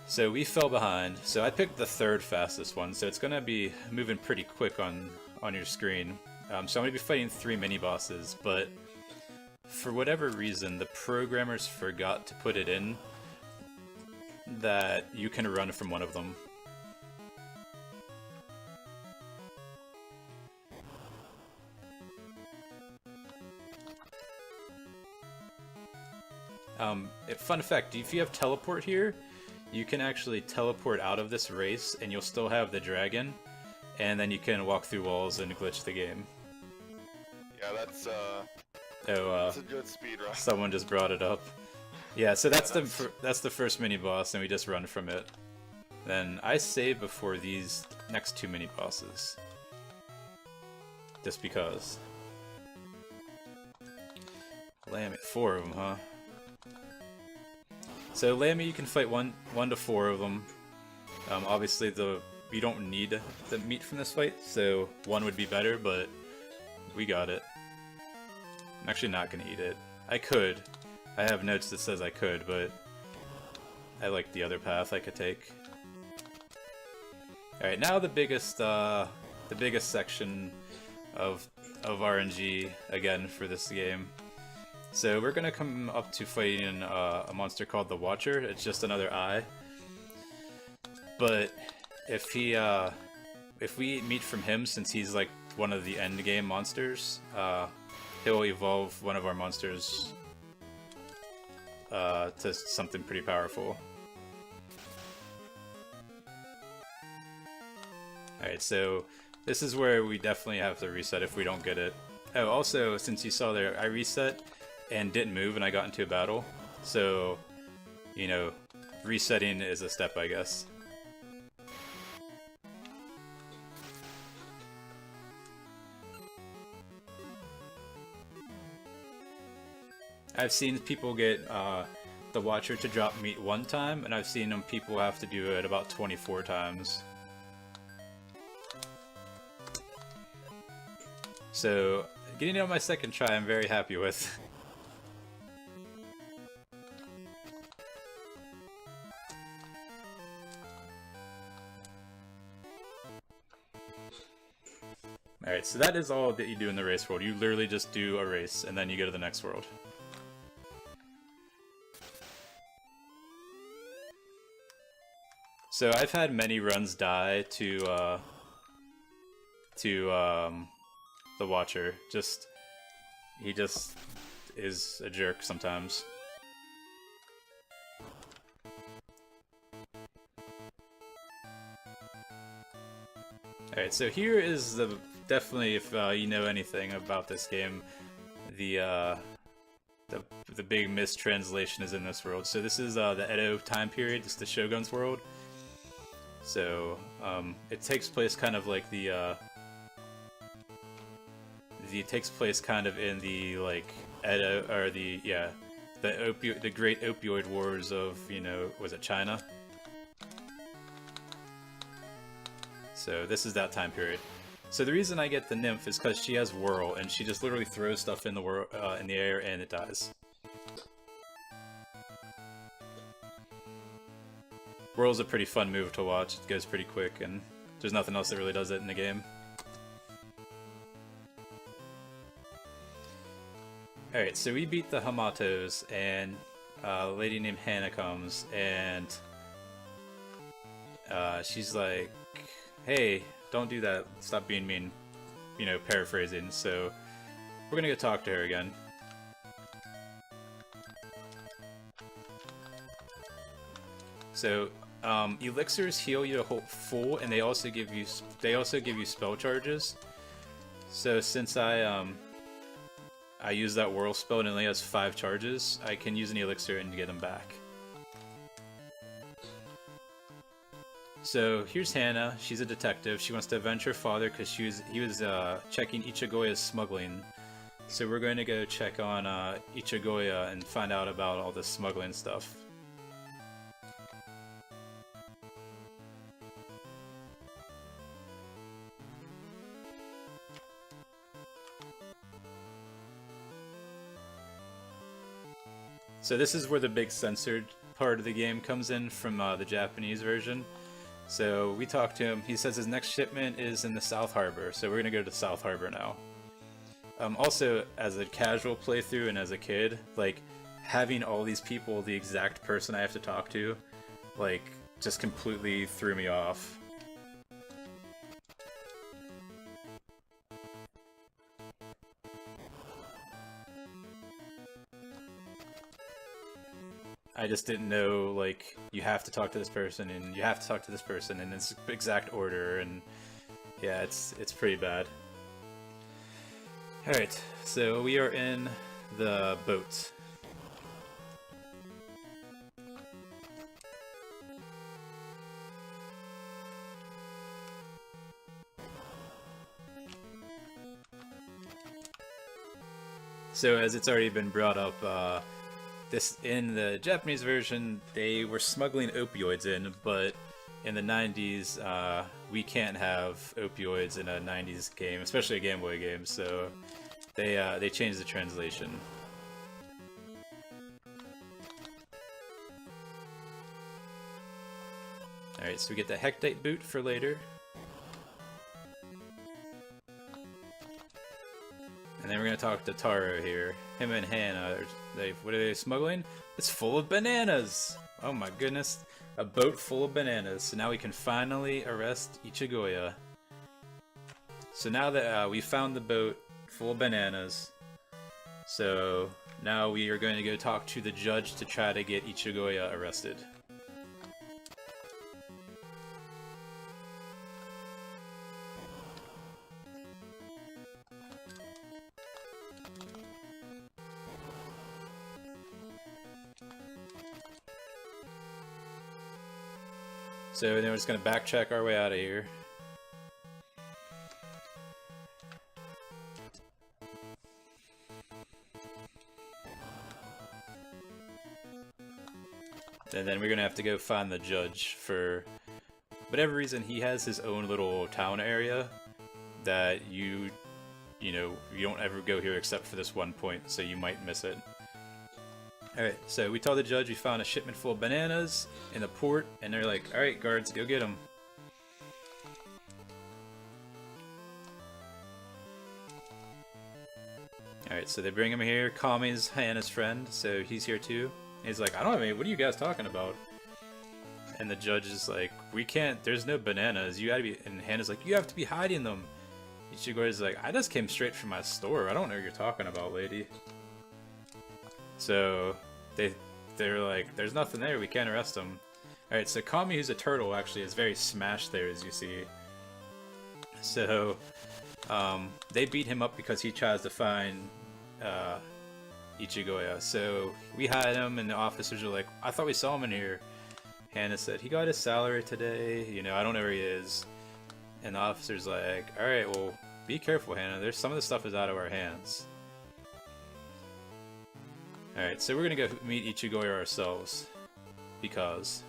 So we fell behind, so I picked the 3rd fastest one, so it's going to be moving pretty quick on your screen. So I'm going to be fighting 3 mini-bosses, but for whatever reason, the programmers forgot to put it in that you can run from one of them. Fun fact, if you have teleport here, you can actually teleport out of this race and you'll still have the dragon, and then you can walk through walls and glitch the game. Yeah, that's Oh, a good speed run. someone just brought it up. Yeah, so that's the first mini boss, and we just run from it. Then I save before these next 2 mini bosses, just because. Lammy, 4 of them, huh? So Lammy, you can fight one to 4 of them. Obviously, you don't need the meat from this fight, so 1 would be better, but we got it. I'm actually not gonna eat it. I could. I have notes that says I could, but I like the other path I could take. All right, now the biggest section of RNG again for this game. So we're gonna come up to fighting a monster called the Watcher. It's just another eye. But if we eat meat from him, since he's like one of the end game monsters, he'll evolve one of our monsters to something pretty powerful. Alright, so this is where we definitely have to reset if we don't get it. Oh, also, since you saw there, I reset and didn't move and I got into a battle. So, you know, resetting is a step, I guess. I've seen people get the Watcher to drop meat 1 time, and I've seen people have to do it about 24 times. So, getting it on my second try, I'm very happy with. Alright, so that is all that you do in the race world. You literally just do a race, and then you go to the next world. So I've had many runs die to the Watcher. He just is a jerk sometimes. Alright, so here is definitely, if you know anything about this game, the big mistranslation is in this world. So this is the Edo time period. It's the Shogun's world. So it takes place kind of like it takes place kind of in the like Edo, or the great opioid wars of, you know, was it China? So this is that time period. So the reason I get the nymph is because she has whirl, and she just literally throws stuff in the air and it dies. Whirl's a pretty fun move to watch. It goes pretty quick, and there's nothing else that really does it in the game. Alright, so we beat the Hamatos, and a lady named Hannah comes, and she's like, hey, don't do that, stop being mean, you know, paraphrasing. So we're gonna go talk to her again. So elixirs heal you to full, and they also give you spell charges. So since I use that whirl spell and it only has 5 charges, I can use an elixir and get them back. So here's Hannah. She's a detective. She wants to avenge her father because he was checking Ichigoya's smuggling. So we're going to go check on Ichigoya and find out about all this smuggling stuff. So this is where the big censored part of the game comes in from the Japanese version. So we talked to him. He says his next shipment is in the South Harbor, so we're gonna go to South Harbor now. Also, as a casual playthrough and as a kid, like, having all these people, the exact person I have to talk to, like, just completely threw me off. I just didn't know, like, you have to talk to this person, and you have to talk to this person in this exact order, and yeah, it's pretty bad. Alright, so we are in the boat. So as it's already been brought up, this in the Japanese version, they were smuggling opioids in, but in the 90s, we can't have opioids in a 90s game, especially a Game Boy game, so they changed the translation. Alright, so we get the Hectite boot for later. And then we're gonna talk to Taro here. Him and Hannah, what are they smuggling? It's full of bananas! Oh my goodness, a boat full of bananas. So now we can finally arrest Ichigoya. So now that we found the boat full of bananas, so now we are going to go talk to the judge to try to get Ichigoya arrested. So then we're just gonna backtrack our way out of here. And then we're gonna have to go find the judge. For whatever reason, he has his own little town area that you don't ever go here except for this one point, so you might miss it. Alright, so we told the judge we found a shipment full of bananas in the port, and they're like, alright guards, go get them. Alright, so they bring him here. Kami's Hannah's friend, so he's here too. And he's like, I don't have any, what are you guys talking about? And the judge is like, we can't, there's no bananas, you gotta be, and Hannah's like, you have to be hiding them. Ichigo's like, I just came straight from my store, I don't know what you're talking about, lady. So they're like, there's nothing there, we can't arrest him. Alright, so Kami, who's a turtle, actually is very smashed there, as you see. So they beat him up because he tries to find Ichigoya. So we hide him, and the officers are like, I thought we saw him in here. Hannah said, he got his salary today, I don't know where he is. And the officer's like, alright, well, be careful, Hannah, there's some of the stuff is out of our hands. Alright, so we're gonna go meet Ichigoya ourselves, because...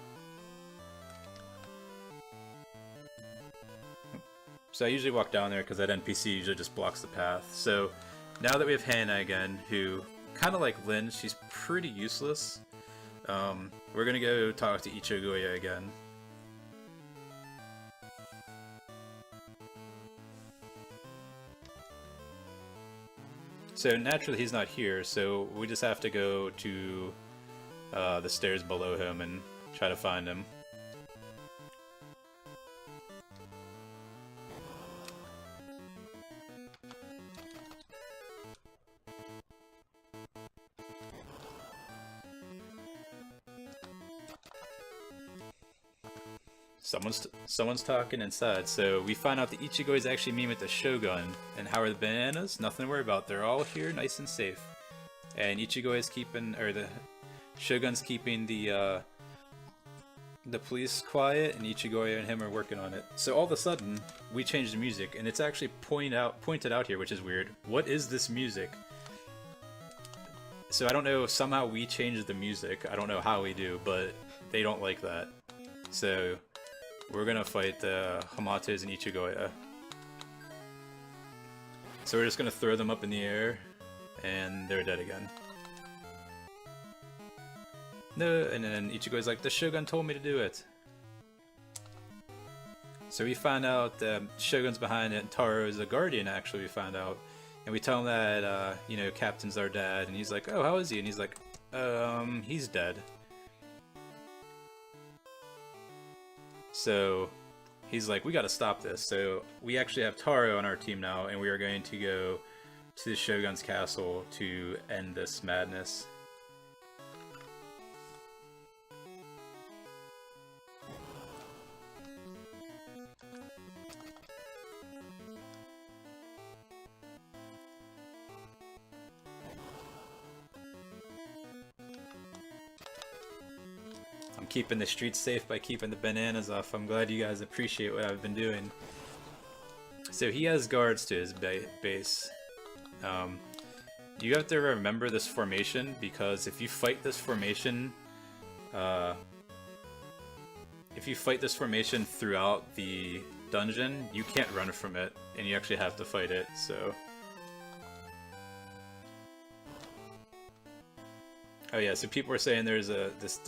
So I usually walk down there because that NPC usually just blocks the path. So now that we have Hannah again, who, kind of like Lin, she's pretty useless, we're gonna go talk to Ichigoya again. So naturally he's not here, so we just have to go to the stairs below him and try to find him. Someone's talking inside, so we find out that Ichigo is actually meeting with the Shogun. And how are the bananas? Nothing to worry about. They're all here, nice and safe. And Ichigo is keeping, or the Shogun's keeping the police quiet, and Ichigo and him are working on it. So all of a sudden, we change the music, and it's actually pointed out here, which is weird. What is this music? So I don't know, somehow we changed the music. I don't know how we do, but they don't like that. So we're gonna fight the Hamates and Ichigoya. So we're just gonna throw them up in the air, and they're dead again. No, and then Ichigo's like, the Shogun told me to do it. So we find out the Shogun's behind it, and Taro is a guardian, actually, we found out. And we tell him that, Captain's our dad, and he's like, oh, how is he? And he's like, he's dead. So he's like, we gotta stop this. So we actually have Taro on our team now, and we are going to go to the Shogun's castle to end this madness. keeping the streets safe by keeping the bananas off. I'm glad you guys appreciate what I've been doing. So he has guards to his base. You have to remember this formation, because if you fight this formation, throughout the dungeon, you can't run from it, and you actually have to fight it. So, oh yeah, so people are saying there's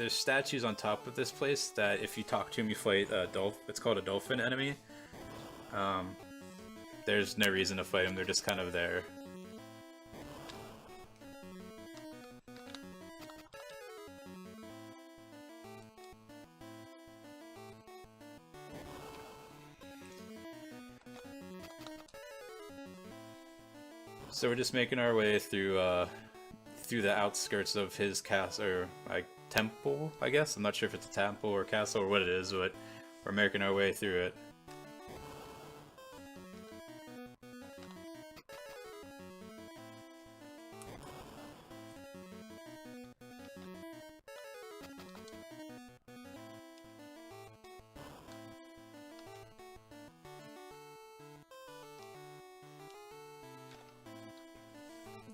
statues on top of this place that if you talk to them, you fight a it's called a dolphin enemy. There's no reason to fight them; they're just kind of there. So we're just making our way through the outskirts of his castle, or like temple, I guess. I'm not sure if it's a temple or castle or what it is, but we're making our way through it.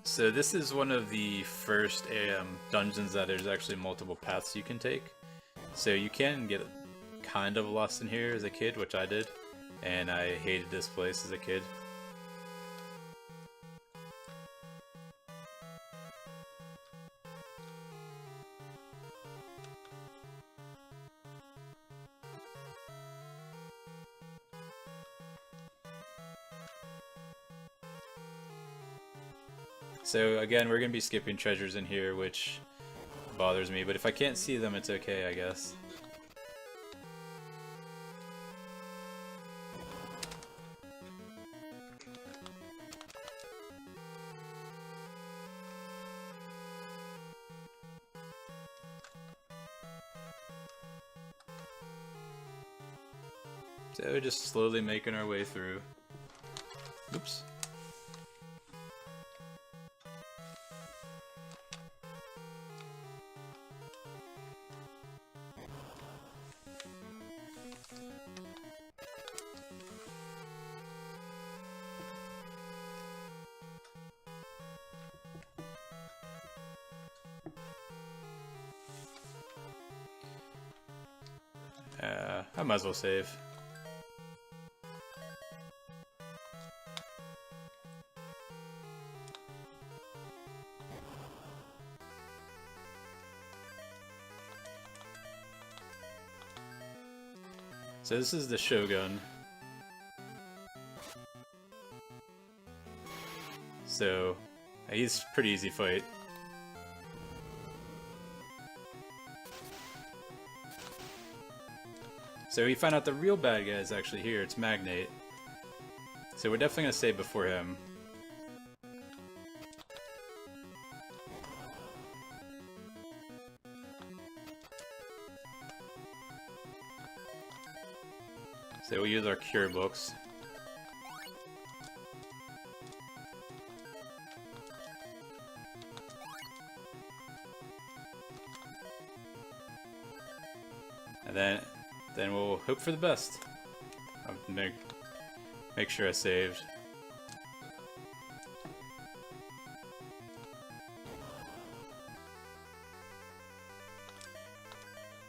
So this is one of the first dungeons that there's actually multiple paths you can take. So you can get kind of lost in here as a kid, which I did, and I hated this place as a kid. So again, we're going to be skipping treasures in here, which bothers me, but if I can't see them, it's okay, I guess. So we're just slowly making our way through. Oops. I might as well save. So this is the Shogun. So he's a pretty easy fight. So we find out the real bad guy is actually here. It's Magnate. So we're definitely gonna save before him. So we'll use our cure books. And then we'll hope for the best. I'll make sure I saved.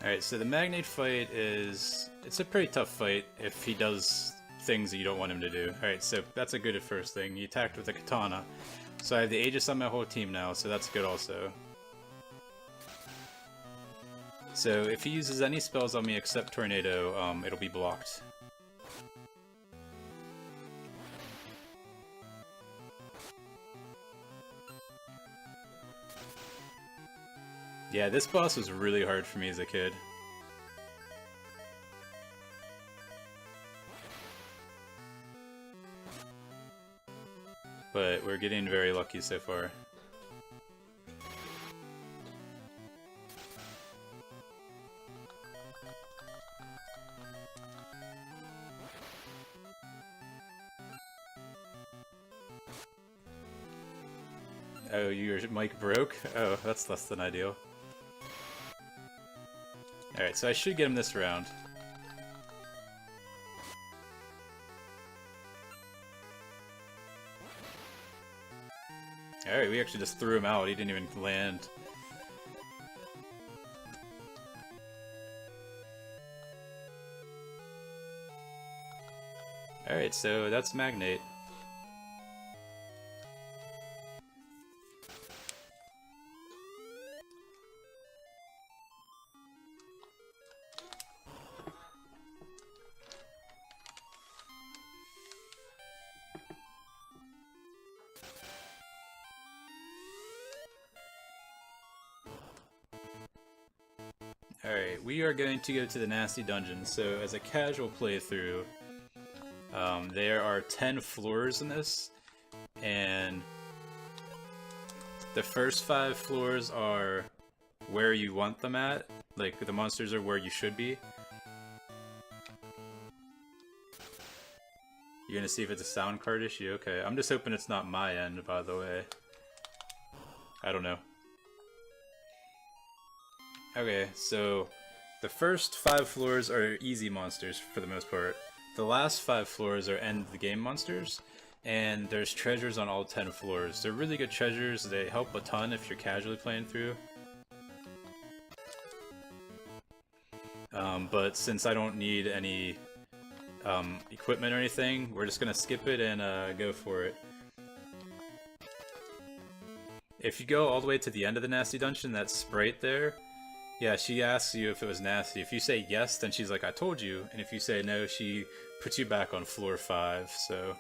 Alright, so the Magnate fight it's a pretty tough fight if he does things that you don't want him to do. Alright, so that's a good first thing. He attacked with a katana. So I have the Aegis on my whole team now, so that's good also. So if he uses any spells on me except Tornado, it'll be blocked. Yeah, this boss was really hard for me as a kid. But we're getting very lucky so far. Oh, your mic broke? Oh, that's less than ideal. Alright, so I should get him this round. Alright, we actually just threw him out. He didn't even land. Alright, so that's Magnate. Alright, we are going to go to the Nasty Dungeon. So as a casual playthrough, there are 10 floors in this, and the first 5 floors are where you want them at, like the monsters are where you should be. You're gonna see if it's a sound card issue? Okay, I'm just hoping it's not my end, by the way. I don't know. Okay, so the first 5 floors are easy monsters for the most part. The last 5 floors are end of the game monsters, and there's treasures on all 10 floors. They're really good treasures, they help a ton if you're casually playing through. But since I don't need any equipment or anything, we're just gonna skip it and go for it. If you go all the way to the end of the Nasty Dungeon, that sprite there, yeah, she asks you if it was nasty. If you say yes, then she's like, I told you. And if you say no, she puts you back on floor 5, so...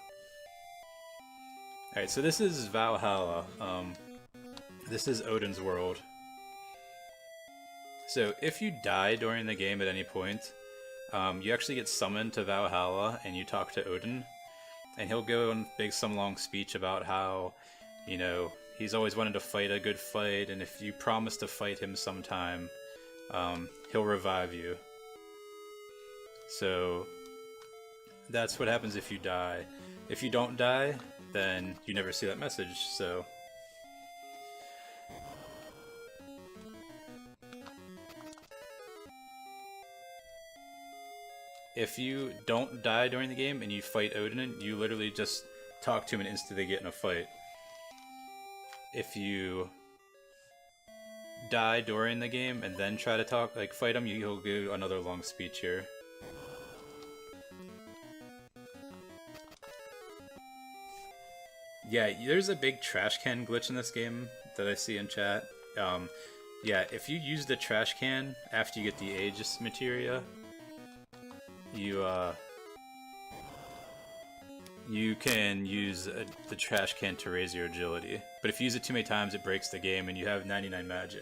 Alright, so this is Valhalla. This is Odin's world. So if you die during the game at any point, you actually get summoned to Valhalla and you talk to Odin. And he'll go on some long speech about how, you know, he's always wanted to fight a good fight, and if you promise to fight him sometime, he'll revive you. So that's what happens if you die. If you don't die, then you never see that message, so... If you don't die during the game and you fight Odin, you literally just talk to him and instantly get in a fight. If you die during the game and then try to fight him, he'll do another long speech here. Yeah, there's a big trash can glitch in this game that I see in chat. Yeah, if you use the trash can after you get the Aegis materia, you can use the trash can to raise your agility. But if you use it too many times, it breaks the game and you have 99 Magi.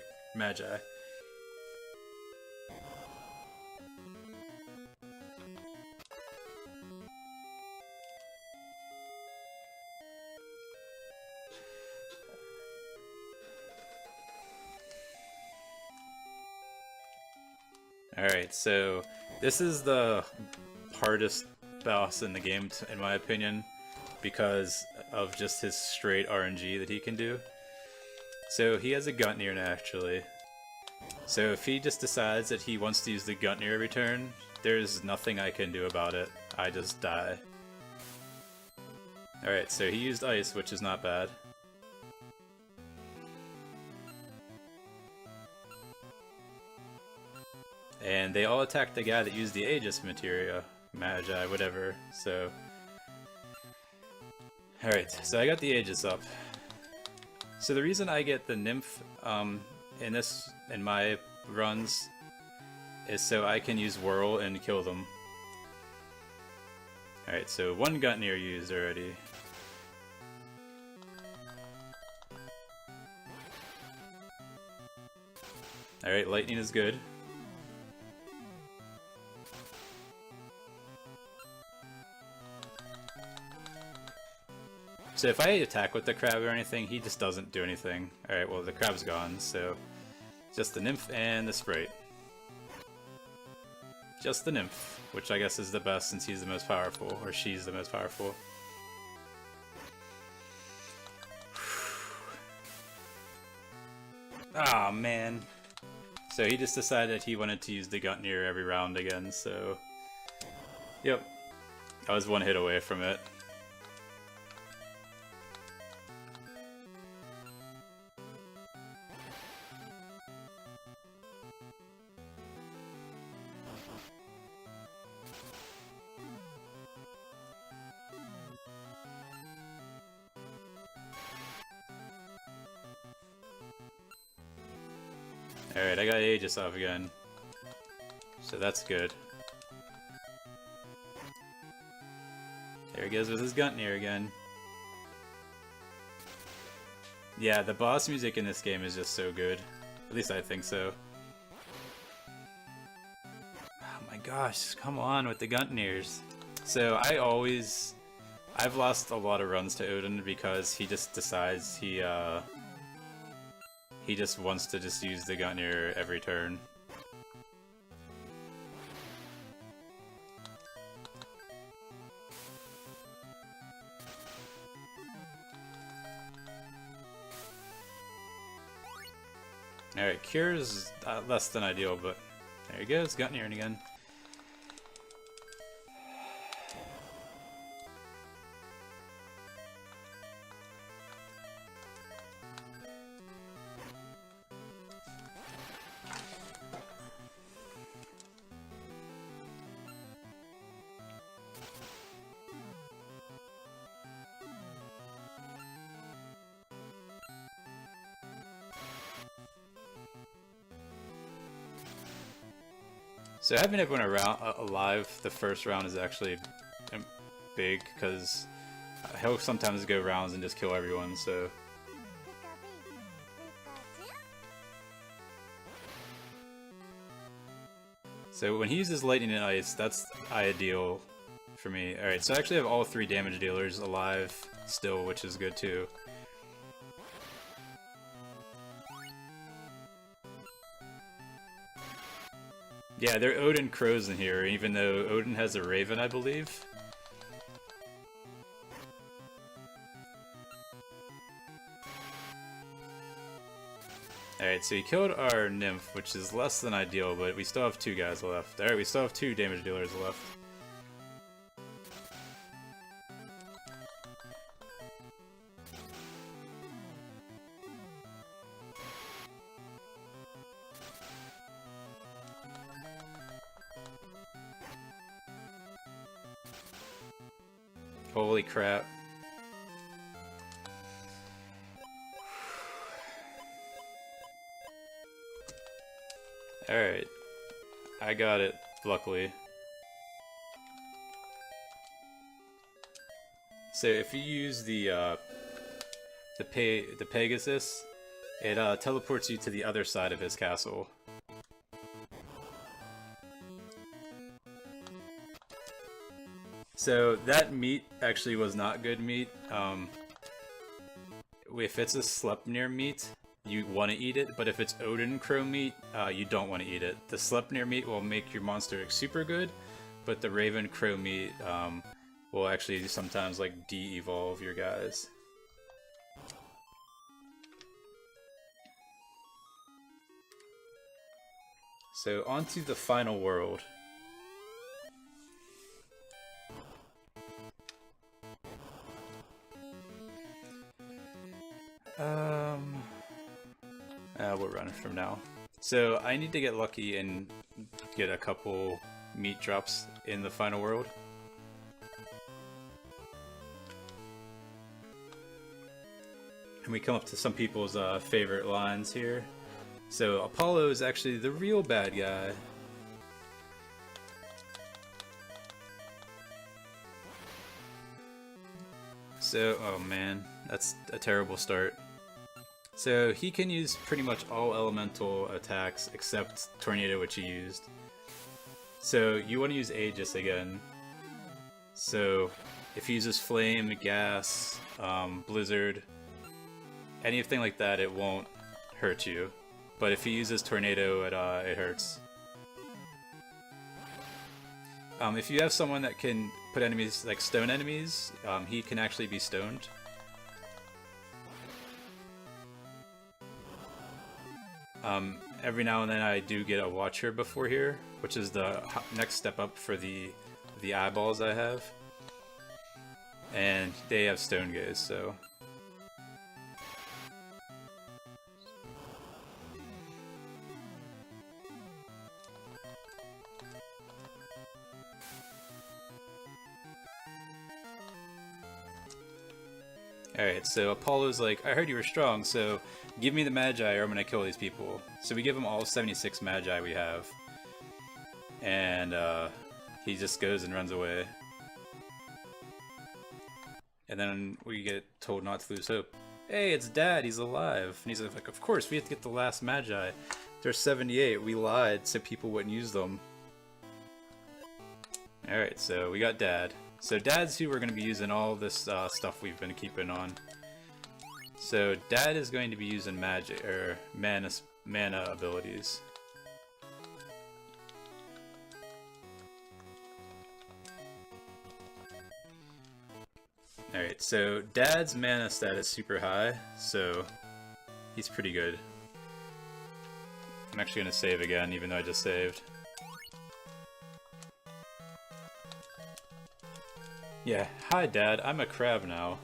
Alright, so this is the hardest boss in the game, in my opinion, because of just his straight RNG that he can do. So he has a Guntnir naturally. So if he just decides that he wants to use the Guntnir every turn, there's nothing I can do about it. I just die. Alright, so he used Ice, which is not bad. And they all attacked the guy that used the Aegis materia, Magi, whatever, so... Alright, so I got the Aegis up. So the reason I get the Nymph in my runs is so I can use Whirl and kill them. Alright, so one Guntnir used already. Alright, Lightning is good. So if I attack with the crab or anything, he just doesn't do anything. Alright, well the crab's gone, so just the Nymph and the Sprite. Just the Nymph, which I guess is the best since he's the most powerful, or she's the most powerful. Ah, man. So he just decided he wanted to use the Guntnir every round again, so... Yep. I was one hit away from it. Alright, I got Aegis off again. So that's good. There he goes with his Guntnir again. Yeah, the boss music in this game is just so good. At least I think so. Oh my gosh, come on with the Guntnirs. So I've lost a lot of runs to Odin because he just decides he just wants to just use the Guntnir every turn. Alright, Cure's less than ideal, but there he goes, Guntnir again. So having everyone alive the first round is actually big, because he'll sometimes go rounds and just kill everyone, so... So when he uses Lightning and Ice, that's ideal for me. Alright, so I actually have all 3 damage dealers alive still, which is good too. Yeah, there are Odin crows in here, even though Odin has a raven, I believe. Alright, so he killed our nymph, which is less than ideal, but we still have 2 guys left. Alright, we still have 2 damage dealers left. Holy crap. Alright. I got it, luckily. So if you use the Pegasus, it teleports you to the other side of his castle. So that meat actually was not good meat. If it's a Sleipnir meat, you want to eat it, but if it's Odin crow meat, you don't want to eat it. The Sleipnir meat will make your monster super good, but the Raven crow meat will actually sometimes like de-evolve your guys. So on to the final world. We're running from now. So I need to get lucky and get a couple meat drops in the final world. And we come up to some people's favorite lines here. So Apollo is actually the real bad guy. So, oh man, that's a terrible start. So he can use pretty much all elemental attacks except Tornado, which he used. So you want to use Aegis again. So if he uses Flame, Gas, Blizzard, anything like that, it won't hurt you. But if he uses Tornado, it hurts. If you have someone that can put enemies, like stone enemies, he can actually be stoned. Every now and then I do get a watcher before here, which is the next step up for the eyeballs I have. And they have stone gaze, so... Alright, so Apollo's like, I heard you were strong, so give me the Magi or I'm gonna kill these people. So we give him all 76 Magi we have. And he just goes and runs away. And then we get told not to lose hope. Hey, it's Dad, he's alive. And he's like, of course, we have to get the last Magi. There's 78, we lied so people wouldn't use them. Alright, so we got Dad. So Dad's who we're going to be using all this stuff we've been keeping on. So Dad is going to be using magic or mana abilities. Alright, so Dad's mana stat is super high, so he's pretty good. I'm actually going to save again, even though I just saved. Yeah, hi Dad, I'm a crab now.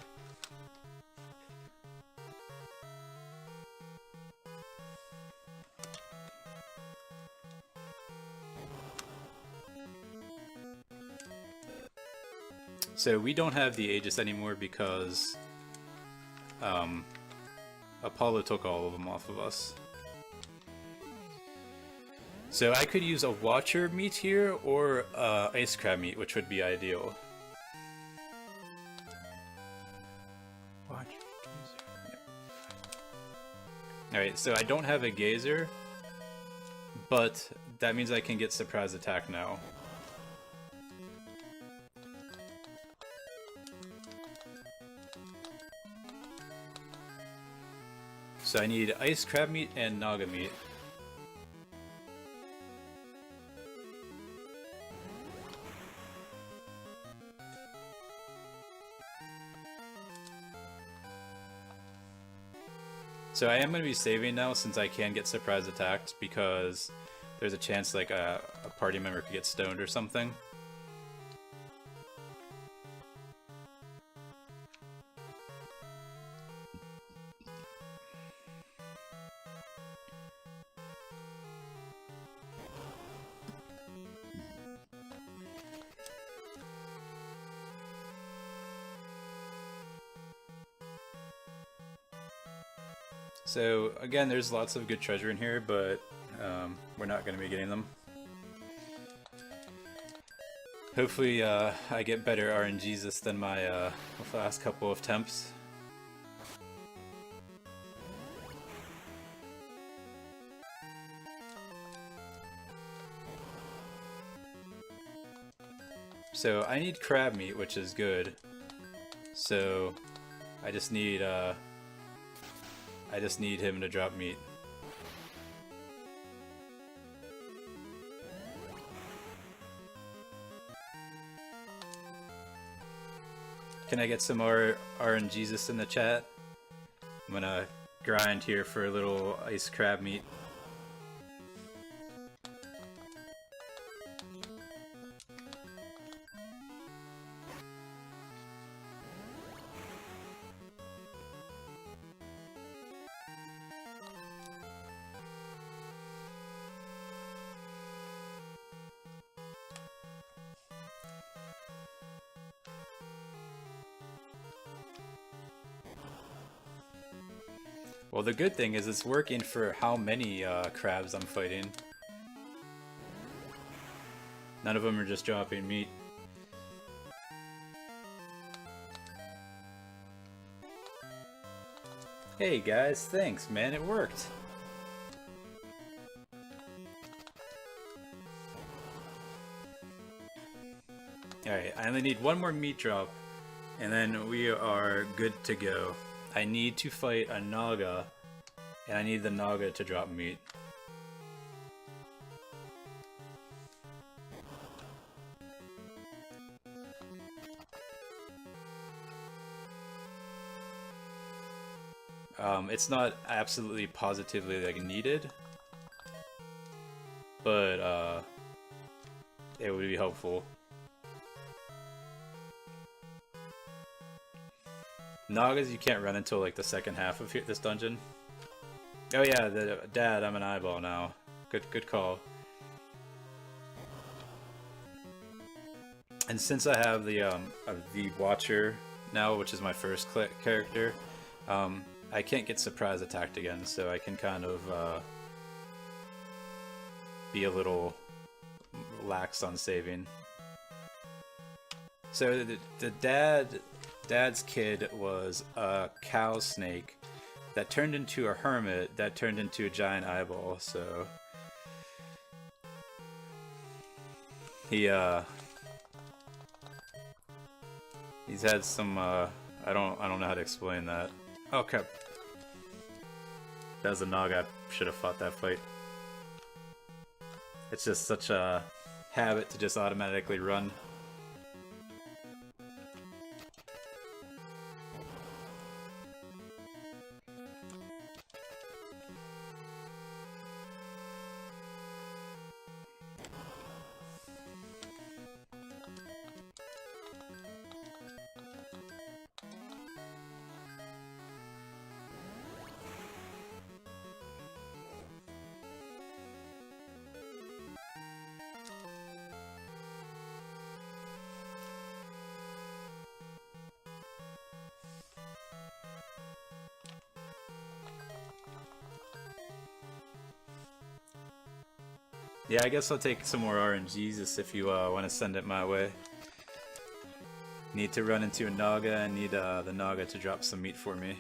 So we don't have the Aegis anymore because Apollo took all of them off of us. So I could use a Watcher meat here or Ice Crab meat, which would be ideal. Alright, so I don't have a Gazer, but that means I can get Surprise Attack now. So I need Ice Crab meat and Naga meat. So I am going to be saving now since I can get surprise attacked because there's a chance like a party member could get stoned or something. So again, there's lots of good treasure in here, but we're not going to be getting them. Hopefully I get better RNGs than my last couple of temps. So I need crab meat, which is good. So I just need him to drop meat. Can I get some more RNGs in the chat? I'm gonna grind here for a little ice crab meat. Well, the good thing is it's working for how many crabs I'm fighting. None of them are just dropping meat. Hey guys, thanks man, it worked. Alright, I only need one more meat drop, and then we are good to go. I need to fight a Naga, and I need the Naga to drop meat. It's not absolutely positively like needed, but it would be helpful. Nagas you can't run until like the second half of this dungeon. Oh yeah, Dad, I'm an eyeball now. Good call. And since I have the Watcher now, which is my first character, I can't get surprise attacked again, so I can kind of be a little lax on saving. So the Dad's kid was a cow snake that turned into a hermit that turned into a giant eyeball, so he's had some I don't know how to explain that. Oh crap. That was a Naga. I should have fought that fight. It's just such a habit to just automatically run. Yeah, I guess I'll take some more RNGs if you want to send it my way. Need to run into a Naga and need the Naga to drop some meat for me.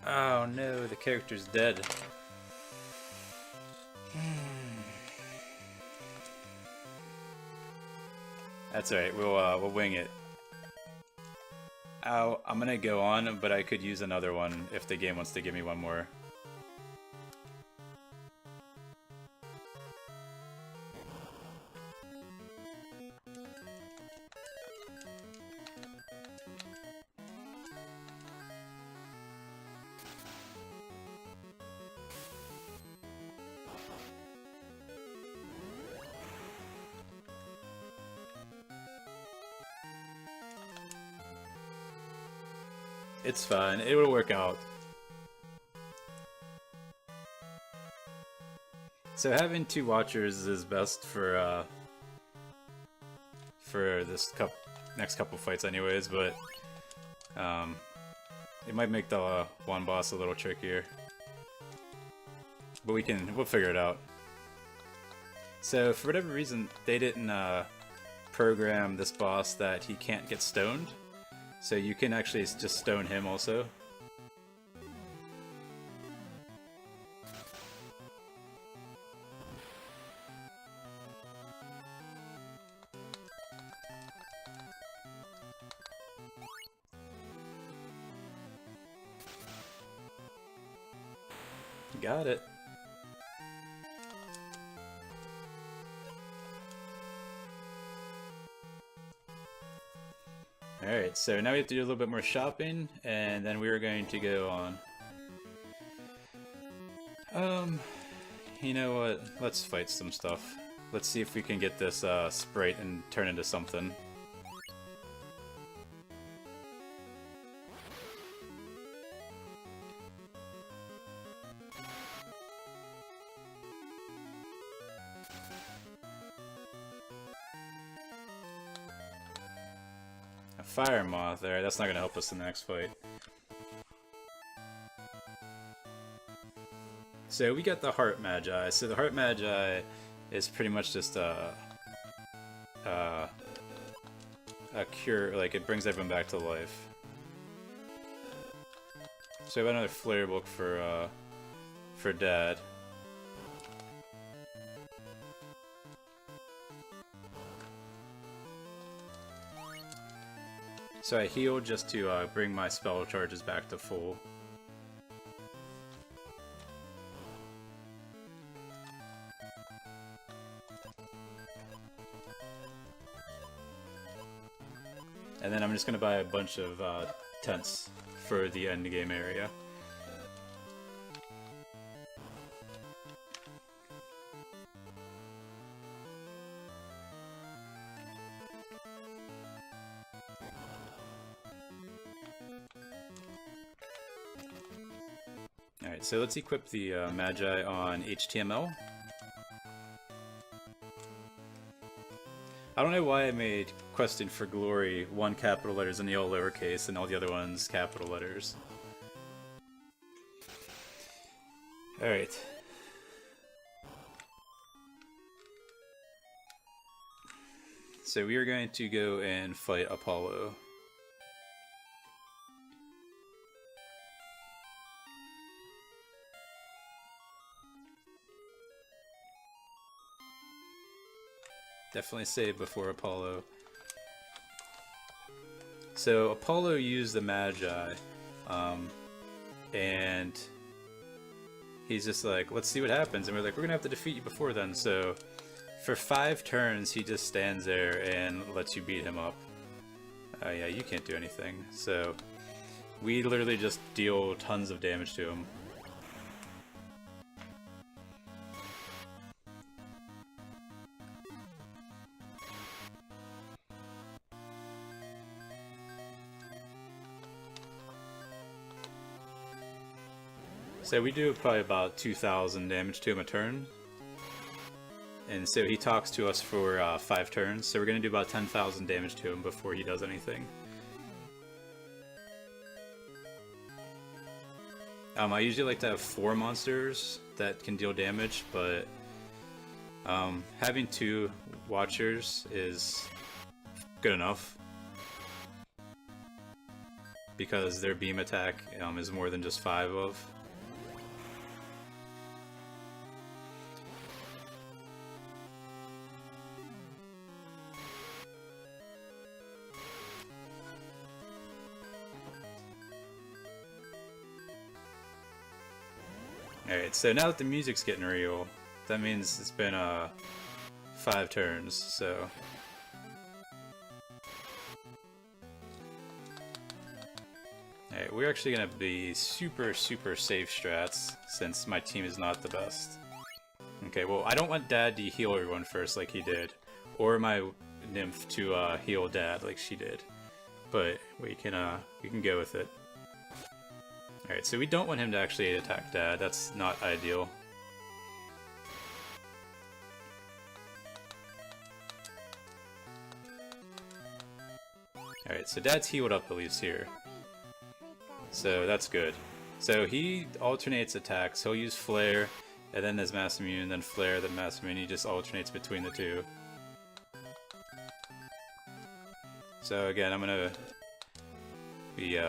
Oh no, the character's dead. That's alright, we'll wing it. Ow, I'm gonna go on, but I could use another one if the game wants to give me one more. It's fine, it will work out. So having two Watchers is best for this next couple fights anyways, but it might make the one boss a little trickier. But we'll figure it out. So for whatever reason, they didn't program this boss that he can't get stoned. So you can actually just stone him also. Got it. Alright, so now we have to do a little bit more shopping, and then we are going to go on. You know what? Let's fight some stuff. Let's see if we can get this Sprite and turn into something. Fire Moth there, that's not gonna help us in the next fight. So we got the Heart Magi. So the Heart Magi is pretty much just a cure, like it brings everyone back to life. So we have another Flare Book for Dad. So I heal just to bring my spell charges back to full. And then I'm just going to buy a bunch of tents for the end game area. Alright, so let's equip the Magi on HTML. I don't know why I made Questing for Glory 1 capital letters and the all lowercase and all the other ones capital letters. Alright. So we are going to go and fight Apollo. Definitely save before Apollo. So Apollo used the Magi, and he's just like, let's see what happens. And we're like, we're gonna have to defeat you before then. So for 5 turns, he just stands there and lets you beat him up. Yeah, you can't do anything. So we literally just deal tons of damage to him. So we do probably about 2,000 damage to him a turn. And so he talks to us for 5 turns, so we're going to do about 10,000 damage to him before he does anything. I usually like to have 4 monsters that can deal damage, but having 2 watchers is good enough. Because their beam attack is more than just 5 of. Alright, so now that the music's getting real, that means it's been 5 turns, so... Alright, we're actually gonna be super safe strats, since my team is not the best. Okay, well, I don't want Dad to heal everyone first like he did, or my nymph to heal Dad like she did. But we can go with it. Alright, so we don't want him to actually attack Dad, that's not ideal. Alright, so Dad's healed up at least here. So that's good. So he alternates attacks, he'll use Flare, and then there's Mass Immune, then Flare, then Mass Immune, he just alternates between the two. So again, I'm gonna be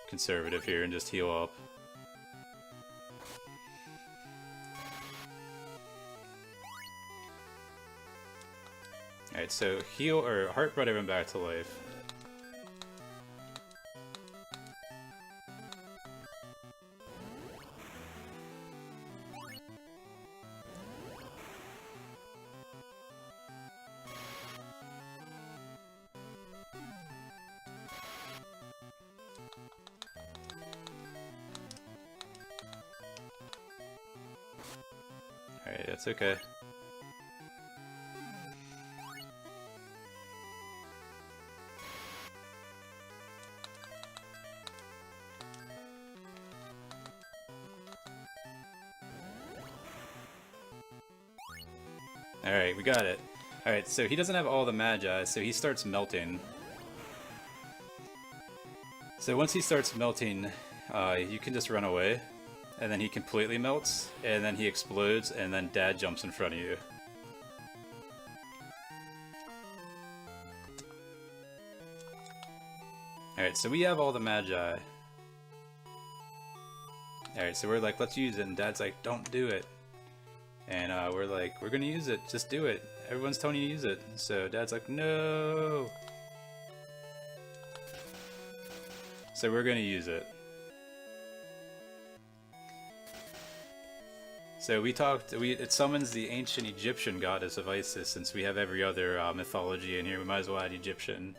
conservative here and just heal up. Alright, so heal or heart brought everyone back to life. Alright, that's okay. Alright, we got it. Alright, so he doesn't have all the Magi, so he starts melting. So once he starts melting, you can just run away. And then he completely melts, and then he explodes, and then Dad jumps in front of you. Alright, so we have all the Magi. Alright, so we're like, let's use it, and Dad's like, don't do it. And we're like, we're gonna use it, just do it. Everyone's telling you to use it. So Dad's like, no! So we're going to use it. So it summons the ancient Egyptian goddess of Isis. Since we have every other mythology in here, we might as well add Egyptian.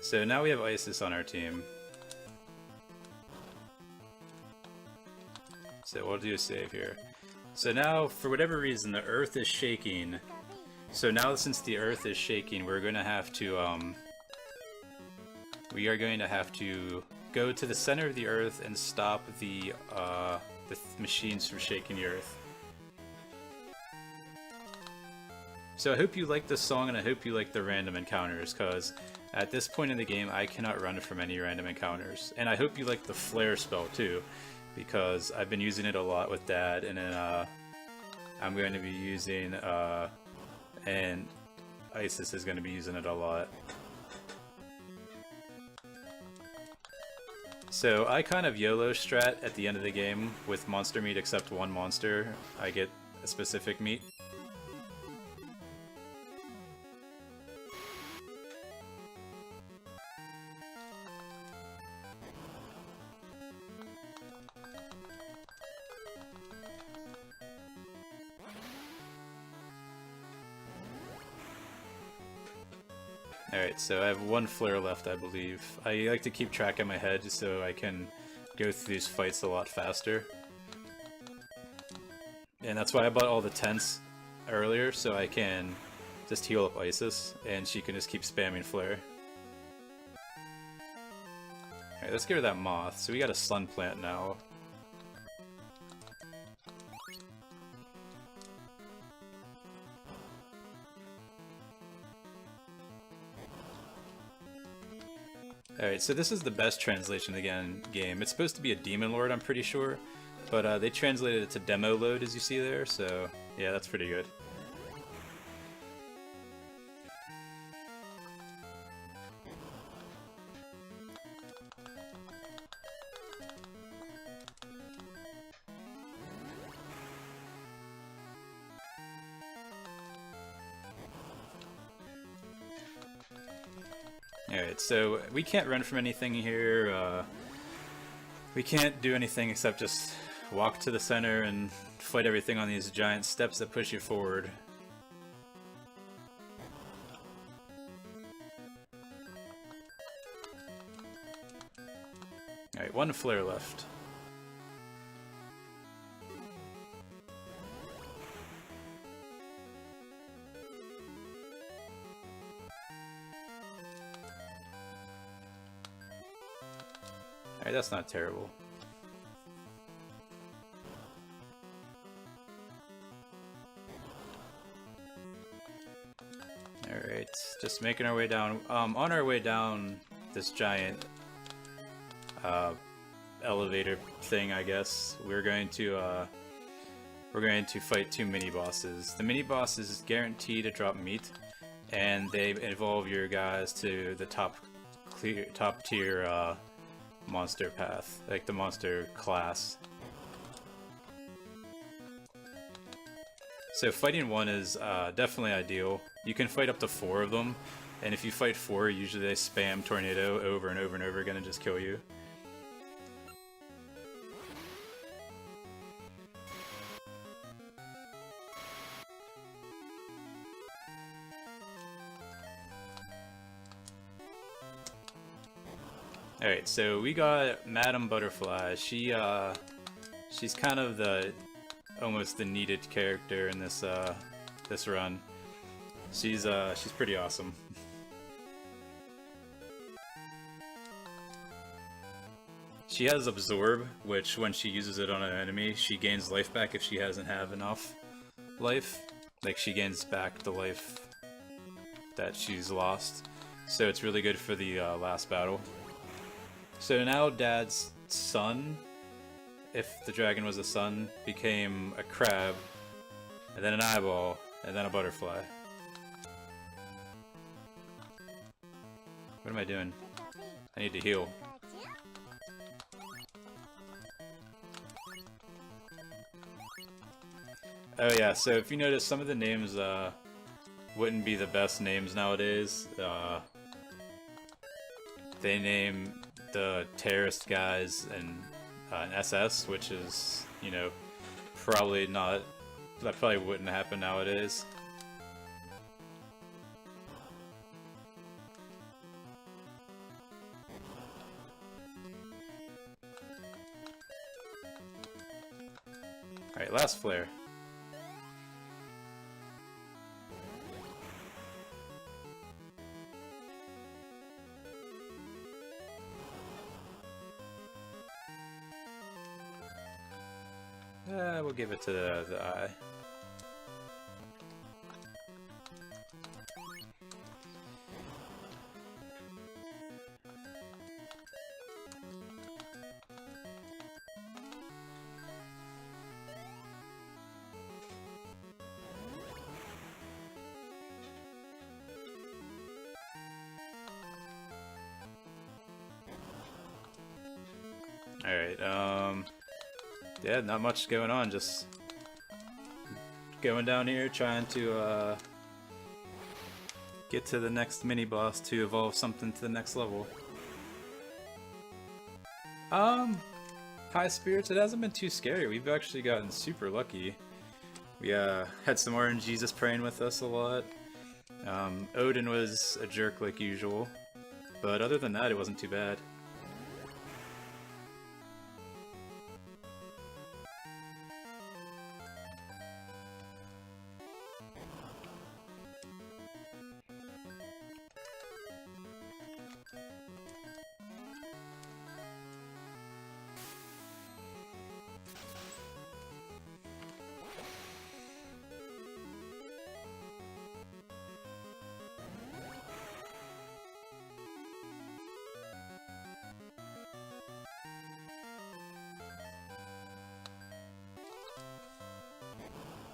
So now we have Isis on our team. So we'll do a save here. So now, for whatever reason, the Earth is shaking. So now, since the Earth is shaking, we're going to have to, we are going to have to go to the center of the Earth and stop the machines from shaking the Earth. So I hope you like this song, and I hope you like the random encounters, because at this point in the game, I cannot run from any random encounters. And I hope you like the flare spell, too, because I've been using it a lot with Dad, and then I'm going to be using, and Isis is going to be using it a lot. So I kind of YOLO strat at the end of the game with monster meat, except one monster. I get a specific meat. Alright, so I have one flare left, I believe. I like to keep track in my head just so I can go through these fights a lot faster. And that's why I bought all the tents earlier, so I can just heal up Isis, and she can just keep spamming flare. Alright, let's get rid of that moth. So we got a sun plant now. Alright, so this is the best translation of the game. It's supposed to be a Demon Lord, I'm pretty sure, but they translated it to Demo Load, as you see there, so yeah, that's pretty good. Alright, so we can't run from anything here. We can't do anything except just walk to the center and fight everything on these giant steps that push you forward. Alright, one flare left. Alright, that's not terrible. Alright, just making our way down. On our way down this giant elevator thing, I guess, we're going to fight two mini bosses. The mini bosses is guaranteed to drop meat, and they evolve your guys to the top tier monster path, like the monster class. So fighting one is definitely ideal. You can fight up to 4 of them, and if you fight 4, usually they spam tornado over and over and over again and just kill you. Alright, so we got Madame Butterfly. She's kind of almost the needed character in this this run. She's pretty awesome. She has Absorb, which when she uses it on an enemy, she gains life back if she hasn't have enough life. Like, she gains back the life that she's lost. So it's really good for the last battle. So now Dad's son, if the dragon was a son, became a crab, and then an eyeball, and then a butterfly. What am I doing? I need to heal. Oh yeah, so if you notice, some of the names wouldn't be the best names nowadays. they name the terrorist guys an SS, which is, you know, probably not, that probably wouldn't happen nowadays. Alright, last flare. We'll give it to the eye. Alright, yeah, not much going on, just going down here, trying to get to the next mini-boss to evolve something to the next level. High spirits, it hasn't been too scary. We've actually gotten super lucky. We had some RNGs praying with us a lot. Odin was a jerk like usual, but other than that, it wasn't too bad.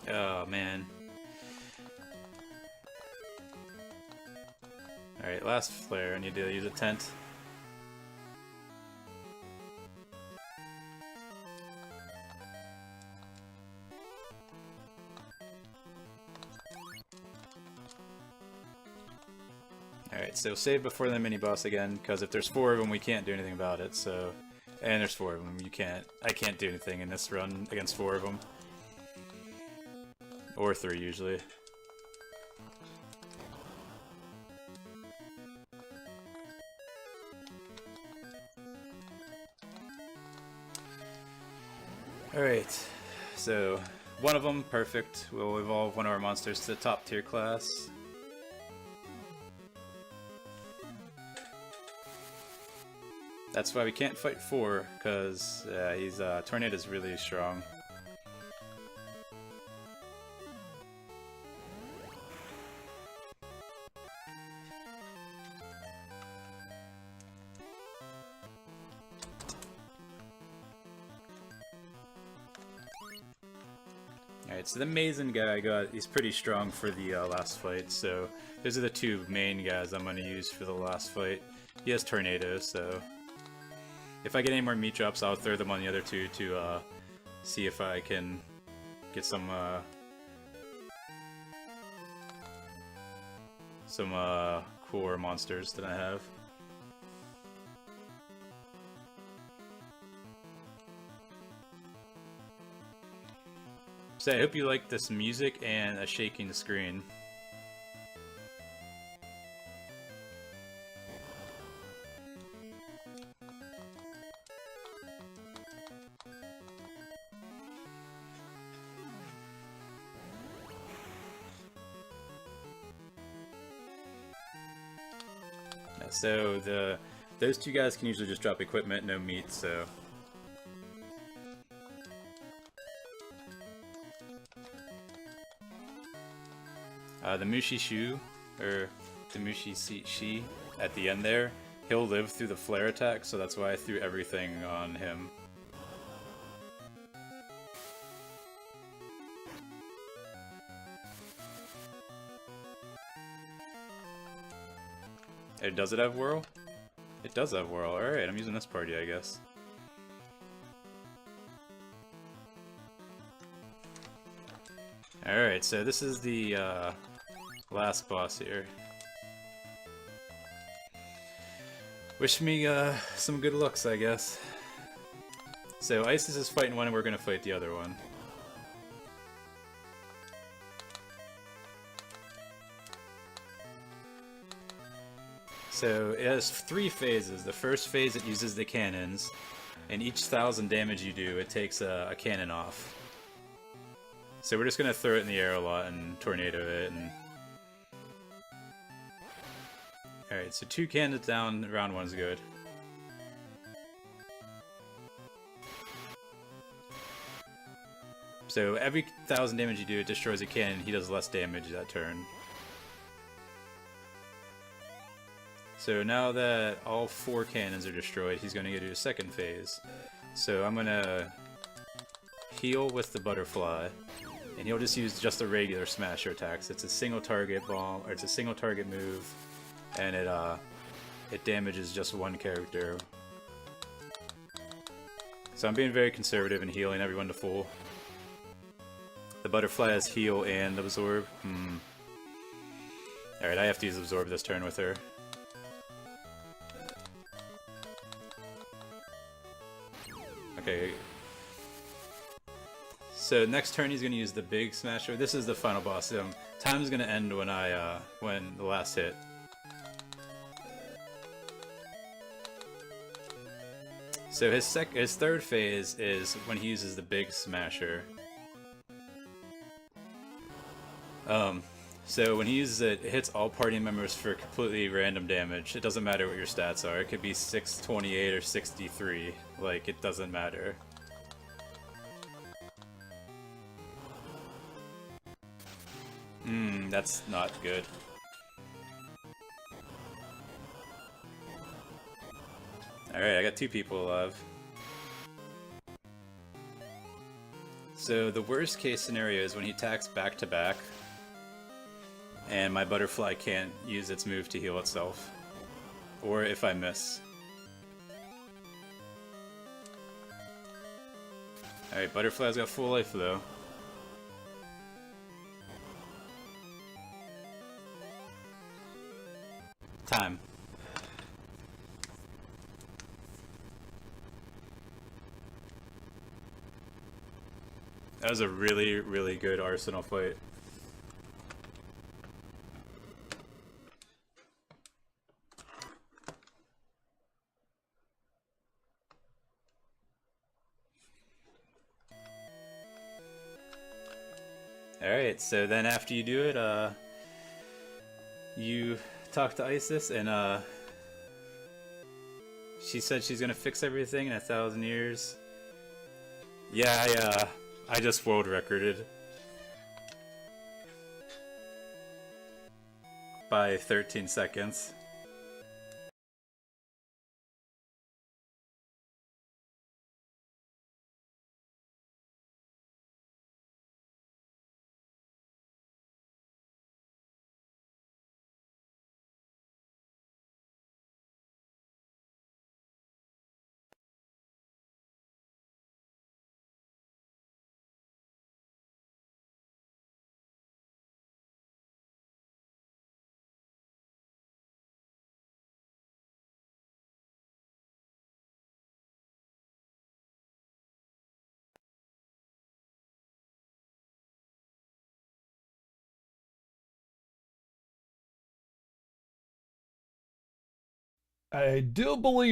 Oh man. Alright, last flare. I need to use a tent. Alright, so save before the mini-boss again, because if there's 4 of them, we can't do anything about it, so... And there's 4 of them, I can't do anything in this run against 4 of them. Or 3, usually. Alright, so one of them, perfect. We'll evolve one of our monsters to the top tier class. That's why we can't fight 4, because he's Tornado's really strong. Alright, so the Mason guy he's pretty strong for the last fight, so those are the 2 main guys I'm going to use for the last fight. He has Tornado, so if I get any more meat drops, I'll throw them on the other 2 to see if I can get some cooler monsters that I have. So I hope you like this music and a shaking screen. So those 2 guys can usually just drop equipment, no meat, so... the Mushi Shu, or the Mushi Shi, at the end there, he'll live through the flare attack, so that's why I threw everything on him. Does it have whirl? It does have whirl. Alright, I'm using this party, I guess. Alright, so this is the last boss here. Wish me some good looks, I guess. So Isis is fighting one and we're gonna fight the other one. So it has 3 phases. The first phase, it uses the cannons, and each 1,000 damage you do, it takes a cannon off. So we're just gonna throw it in the air a lot and tornado it. And alright, so 2 cannons down, round 1's good. So every 1,000 damage you do, it destroys a cannon. He does less damage that turn. So now that all 4 cannons are destroyed, he's going to go to a second phase. So I'm going to heal with the butterfly, and he'll just use just the regular smasher attacks. It's a single target bomb, or it's a single target move, and it damages just 1 character. So I'm being very conservative and healing everyone to full. The butterfly has heal and absorb. Alright, I have to use absorb this turn with her. Okay. So next turn he's gonna use the big smasher. This is the final boss. Time's gonna end when when the last hit. So his third phase is when he uses the big smasher. So when he uses it, it hits all party members for completely random damage. It doesn't matter what your stats are. It could be 628 or 63. Like, it doesn't matter. That's not good. Alright, I got 2 people alive. So the worst case scenario is when he attacks back to back, and my butterfly can't use its move to heal itself. Or if I miss. Alright, butterfly's got full life though. Time. That was a really, really good Arsenal fight. Alright, so then after you do it, you talk to Isis, and she said she's gonna fix everything in 1,000 years. Yeah, I just world recorded. By 13 seconds. I do believe